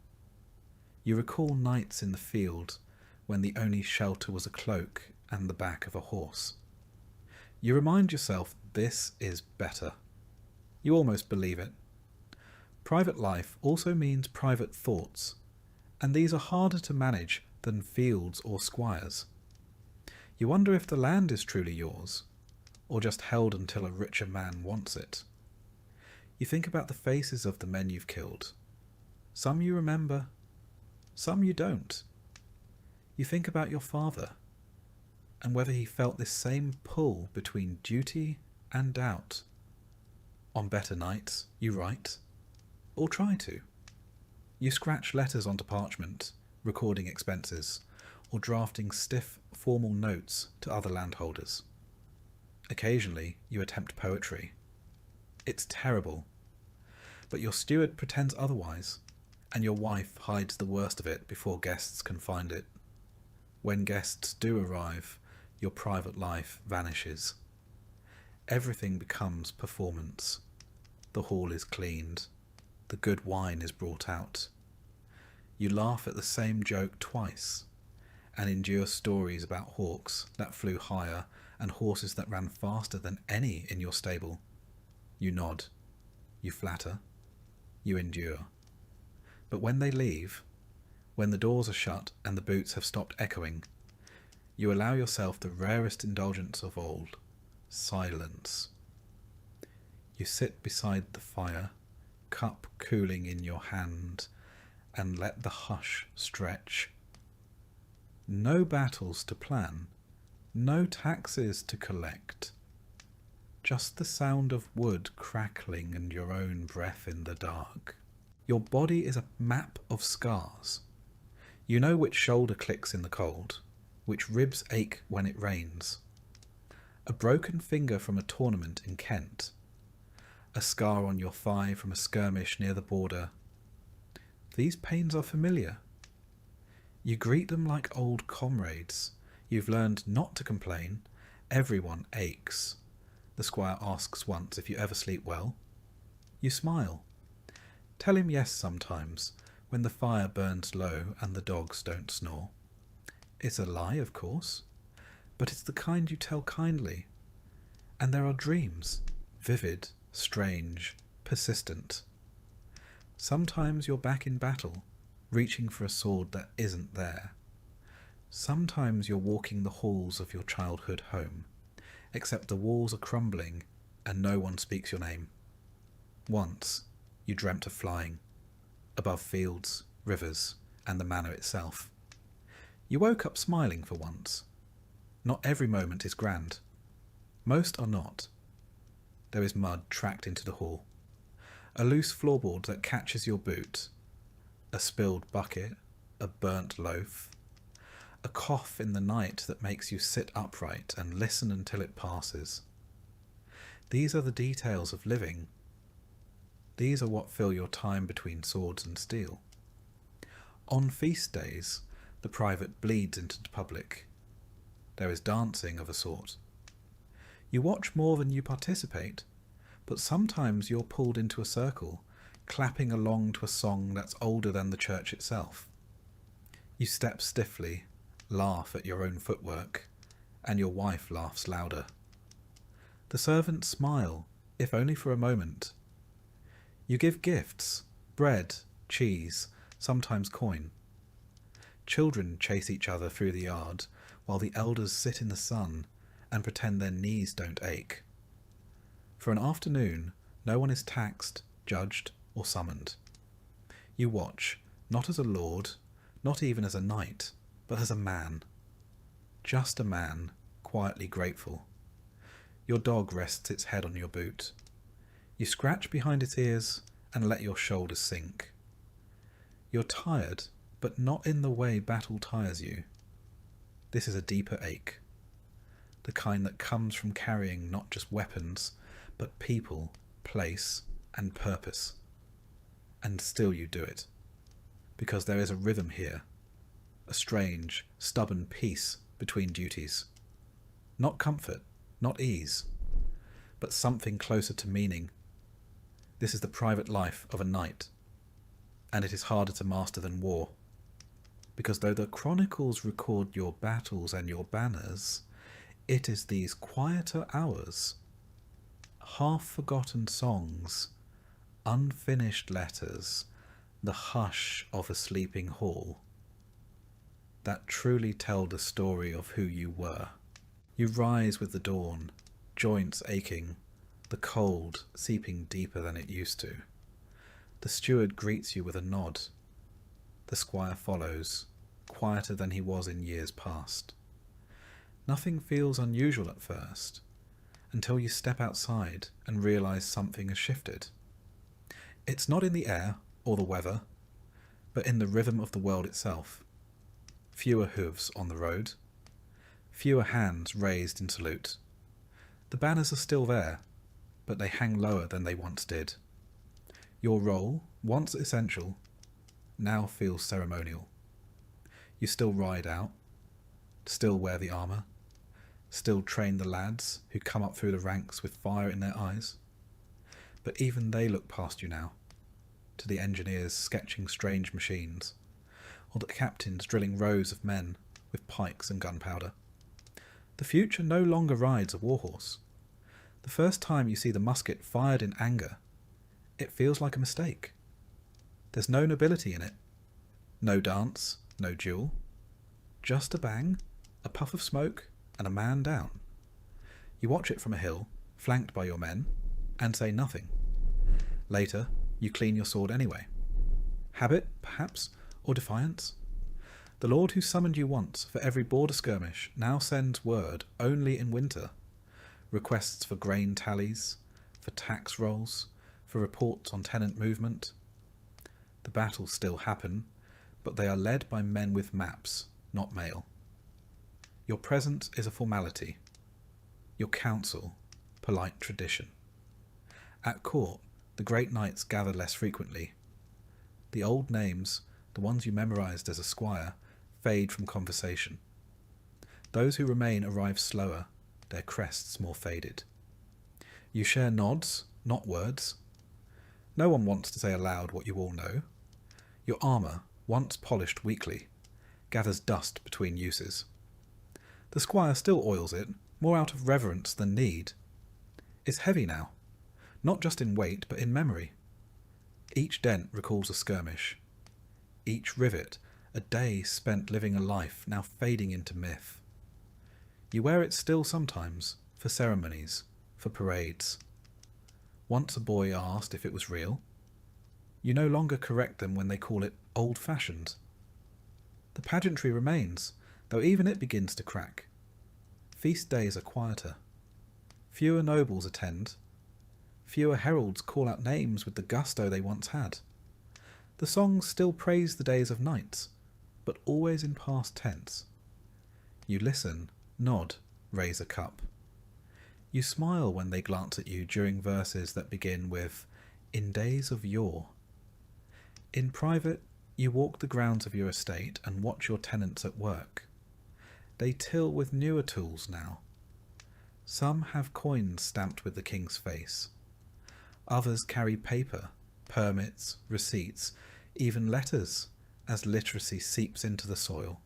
You recall nights in the field when the only shelter was a cloak and the back of a horse. You remind yourself this is better. You almost believe it. Private life also means private thoughts, and these are harder to manage than fields or squires. You wonder if the land is truly yours, or just held until a richer man wants it. You think about the faces of the men you've killed. Some you remember, some you don't. You think about your father, and whether he felt this same pull between duty and doubt. On better nights, you write, or try to. You scratch letters onto parchment, recording expenses, or drafting stiff, formal notes to other landholders. Occasionally, you attempt poetry. It's terrible, but your steward pretends otherwise, and your wife hides the worst of it before guests can find it. When guests do arrive, your private life vanishes. Everything becomes performance. The hall is cleaned. The good wine is brought out. You laugh at the same joke twice, and endure stories about hawks that flew higher and horses that ran faster than any in your stable. You nod. You flatter. You endure. But when they leave, when the doors are shut and the boots have stopped echoing, you allow yourself the rarest indulgence of all, silence. You sit beside the fire, cup cooling in your hand, and let the hush stretch. No battles to plan, no taxes to collect, just the sound of wood crackling and your own breath in the dark. Your body is a map of scars. You know which shoulder clicks in the cold, which ribs ache when it rains. A broken finger from a tournament in Kent, a scar on your thigh from a skirmish near the border. These pains are familiar. You greet them like old comrades. You've learned not to complain. Everyone aches. The squire asks once if you ever sleep well. You smile. Tell him yes sometimes, when the fire burns low and the dogs don't snore. It's a lie, of course, but it's the kind you tell kindly. And there are dreams, vivid, strange, persistent. Sometimes you're back in battle, reaching for a sword that isn't there. Sometimes you're walking the halls of your childhood home, except the walls are crumbling and no one speaks your name. Once you dreamt of flying, above fields, rivers, and the manor itself. You woke up smiling for once. Not every moment is grand. Most are not. There is mud tracked into the hall, a loose floorboard that catches your boot, a spilled bucket, a burnt loaf, a cough in the night that makes you sit upright and listen until it passes. These are the details of living. These are what fill your time between swords and steel. On feast days, the private bleeds into the public. There is dancing of a sort. You watch more than you participate, but sometimes you're pulled into a circle, clapping along to a song that's older than the church itself. You step stiffly, laugh at your own footwork, and your wife laughs louder. The servants smile, if only for a moment. You give gifts, bread, cheese, sometimes coin. Children chase each other through the yard, while the elders sit in the sun and pretend their knees don't ache. For an afternoon, no one is taxed, judged, or summoned. You watch, not as a lord, not even as a knight, but as a man. Just a man, quietly grateful. Your dog rests its head on your boot. You scratch behind its ears and let your shoulders sink. You're tired, but not in the way battle tires you. This is a deeper ache. The kind that comes from carrying not just weapons, but people, place, and purpose. And still you do it. Because there is a rhythm here. A strange, stubborn peace between duties. Not comfort, not ease, but something closer to meaning. This is the private life of a knight, and it is harder to master than war. Because though the chronicles record your battles and your banners, it is these quieter hours, half-forgotten songs, unfinished letters, the hush of a sleeping hall, that truly tell the story of who you were. You rise with the dawn, joints aching, the cold seeping deeper than it used to. The steward greets you with a nod. The squire follows, quieter than he was in years past. Nothing feels unusual at first, until you step outside and realise something has shifted. It's not in the air or the weather, but in the rhythm of the world itself. Fewer hooves on the road, fewer hands raised in salute. The banners are still there, but they hang lower than they once did. Your role, once essential, now feels ceremonial. You still ride out, still wear the armour, still train the lads who come up through the ranks with fire in their eyes. But even they look past you now, to the engineers sketching strange machines, or the captains drilling rows of men with pikes and gunpowder. The future no longer rides a warhorse. The first time you see the musket fired in anger, it feels like a mistake. There's no nobility in it. No dance, no duel. Just a bang, A puff of smoke and a man down. You watch it from a hill, flanked by your men, and say nothing. Later, you clean your sword anyway. Habit, perhaps, or defiance? The lord who summoned you once for every border skirmish now sends word only in winter. Requests for grain tallies, for tax rolls, for reports on tenant movement. The battles still happen, but they are led by men with maps, not mail. Your presence is a formality. Your counsel, polite tradition. At court, the great knights gather less frequently. The old names, the ones you memorized as a squire, fade from conversation. Those who remain arrive slower, their crests more faded. You share nods, not words. No one wants to say aloud what you all know. Your armour, once polished weekly, gathers dust between uses. The squire still oils it, more out of reverence than need. It's heavy now, not just in weight but in memory. Each dent recalls a skirmish. Each rivet, a day spent living a life now fading into myth. You wear it still sometimes, for ceremonies, for parades. Once a boy asked if it was real. You no longer correct them when they call it old-fashioned. The pageantry remains, though even it begins to crack. Feast days are quieter. Fewer nobles attend. Fewer heralds call out names with the gusto they once had. The songs still praise the days of knights, but always in past tense. You listen, nod, raise a cup. You smile when they glance at you during verses that begin with, "In days of yore." In private, you walk the grounds of your estate and watch your tenants at work. They till with newer tools now. Some have coins stamped with the king's face. Others carry paper, permits, receipts, even letters, as literacy seeps into the soil.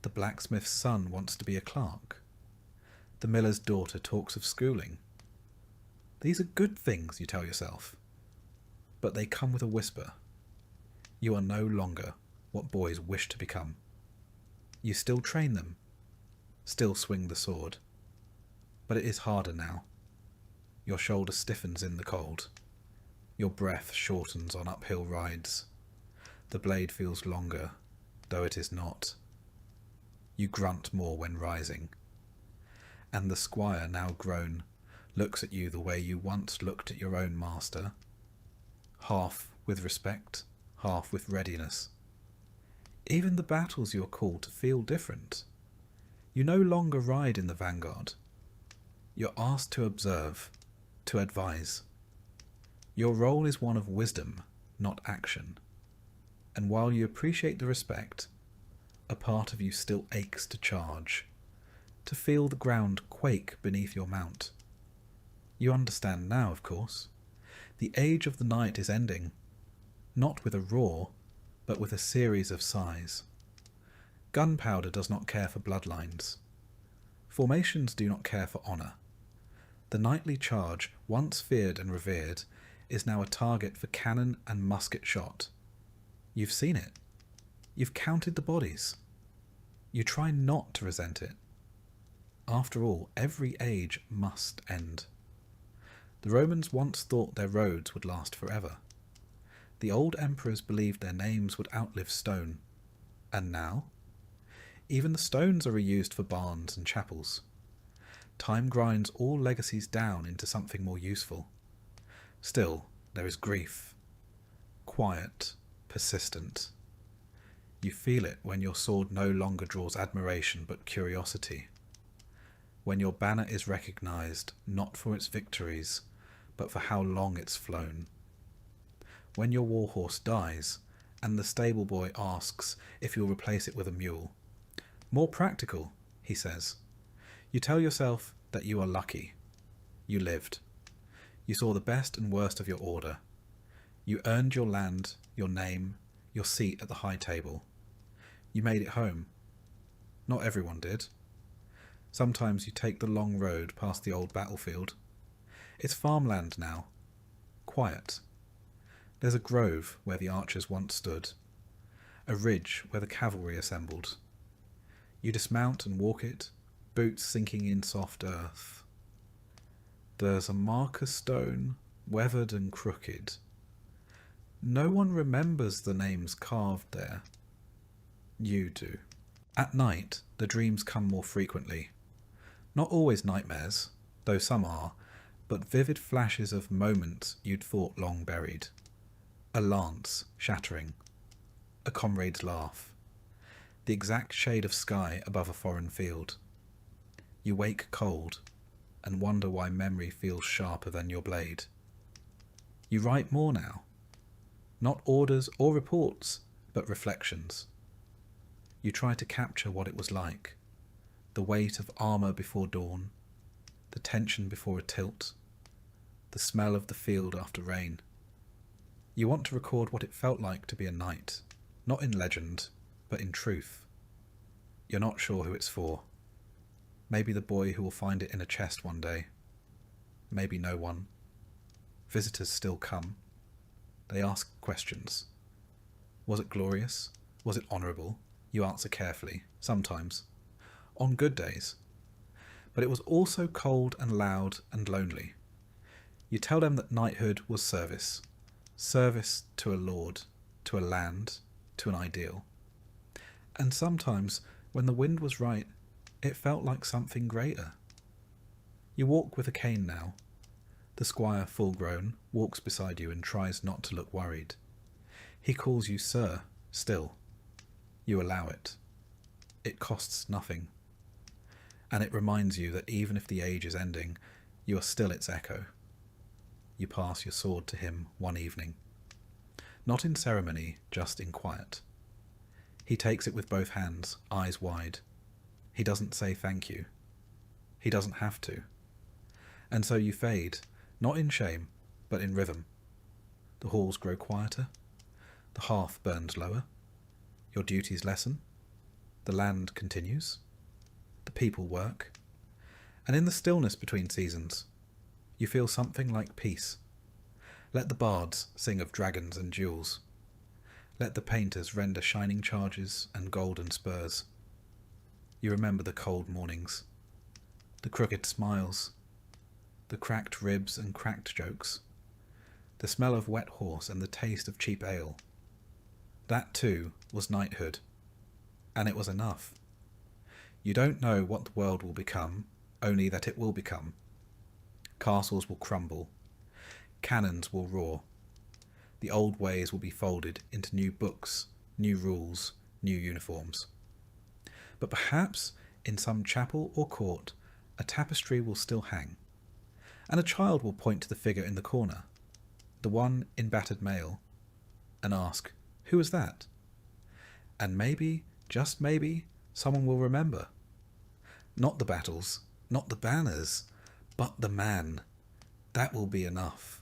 The blacksmith's son wants to be a clerk. The miller's daughter talks of schooling. These are good things, you tell yourself. But they come with a whisper. You are no longer what boys wish to become. You still train them, still swing the sword. But it is harder now. Your shoulder stiffens in the cold. Your breath shortens on uphill rides. The blade feels longer, though it is not. You grunt more when rising. And the squire, now grown, looks at you the way you once looked at your own master, half with respect, half with readiness. Even the battles you are called to feel different. You no longer ride in the vanguard. You're asked to observe, to advise. Your role is one of wisdom, not action. And while you appreciate the respect, a part of you still aches to charge, to feel the ground quake beneath your mount. You understand now, of course. The age of the knight is ending, not with a roar, but with a series of sighs. Gunpowder does not care for bloodlines. Formations do not care for honour. The knightly charge, once feared and revered, is now a target for cannon and musket shot. You've seen it. You've counted the bodies. You try not to resent it. After all, every age must end. The Romans once thought their roads would last forever. The old emperors believed their names would outlive stone. And now? Even the stones are reused for barns and chapels. Time grinds all legacies down into something more useful. Still, there is grief. Quiet, persistent. You feel it when your sword no longer draws admiration but curiosity. When your banner is recognized not for its victories, but for how long it's flown. When your warhorse dies, and the stable boy asks if you'll replace it with a mule. More practical, he says. You tell yourself that you are lucky. You lived. You saw the best and worst of your order. You earned your land, your name, your seat at the high table. You made it home. Not everyone did. Sometimes you take the long road past the old battlefield. It's farmland now. Quiet. There's a grove where the archers once stood. A ridge where the cavalry assembled. You dismount and walk it, boots sinking in soft earth. There's a marker stone, weathered and crooked. No one remembers the names carved there. You do. At night, the dreams come more frequently. Not always nightmares, though some are, but vivid flashes of moments you'd thought long buried. A lance shattering. A comrade's laugh. The exact shade of sky above a foreign field. You wake cold, and wonder why memory feels sharper than your blade. You write more now. Not orders or reports, but reflections. You try to capture what it was like. The weight of armour before dawn, the tension before a tilt, the smell of the field after rain. You want to record what it felt like to be a knight, not in legend, but in truth. You're not sure who it's for. Maybe the boy who will find it in a chest one day. Maybe no one. Visitors still come. They ask questions. Was it glorious? Was it honourable? You answer carefully, sometimes. On good days. But it was also cold and loud and lonely. You tell them that knighthood was service. Service to a lord, to a land, to an ideal. And sometimes, when the wind was right, it felt like something greater. You walk with a cane now. The squire, full grown, walks beside you and tries not to look worried. He calls you sir, still. You allow it. It costs nothing. And it reminds you that even if the age is ending, you are still its echo. You pass your sword to him one evening. Not in ceremony, just in quiet. He takes it with both hands, eyes wide. He doesn't say thank you. He doesn't have to. And so you fade, not in shame, but in rhythm. The halls grow quieter. The hearth burns lower. Your duties lessen. The land continues. The people work. And in the stillness between seasons, you feel something like peace. Let the bards sing of dragons and jewels. Let the painters render shining charges and golden spurs. You remember the cold mornings, the crooked smiles, the cracked ribs and cracked jokes, the smell of wet horse and the taste of cheap ale. That too was knighthood, and it was enough. You don't know what the world will become, only that it will become. Castles will crumble, cannons will roar. The old ways will be folded into new books, new rules, new uniforms. But perhaps in some chapel or court, a tapestry will still hang, and a child will point to the figure in the corner, the one in battered mail, and ask, "Who is that?" And maybe, just maybe, someone will remember. Not the battles, not the banners, but the man. That will be enough.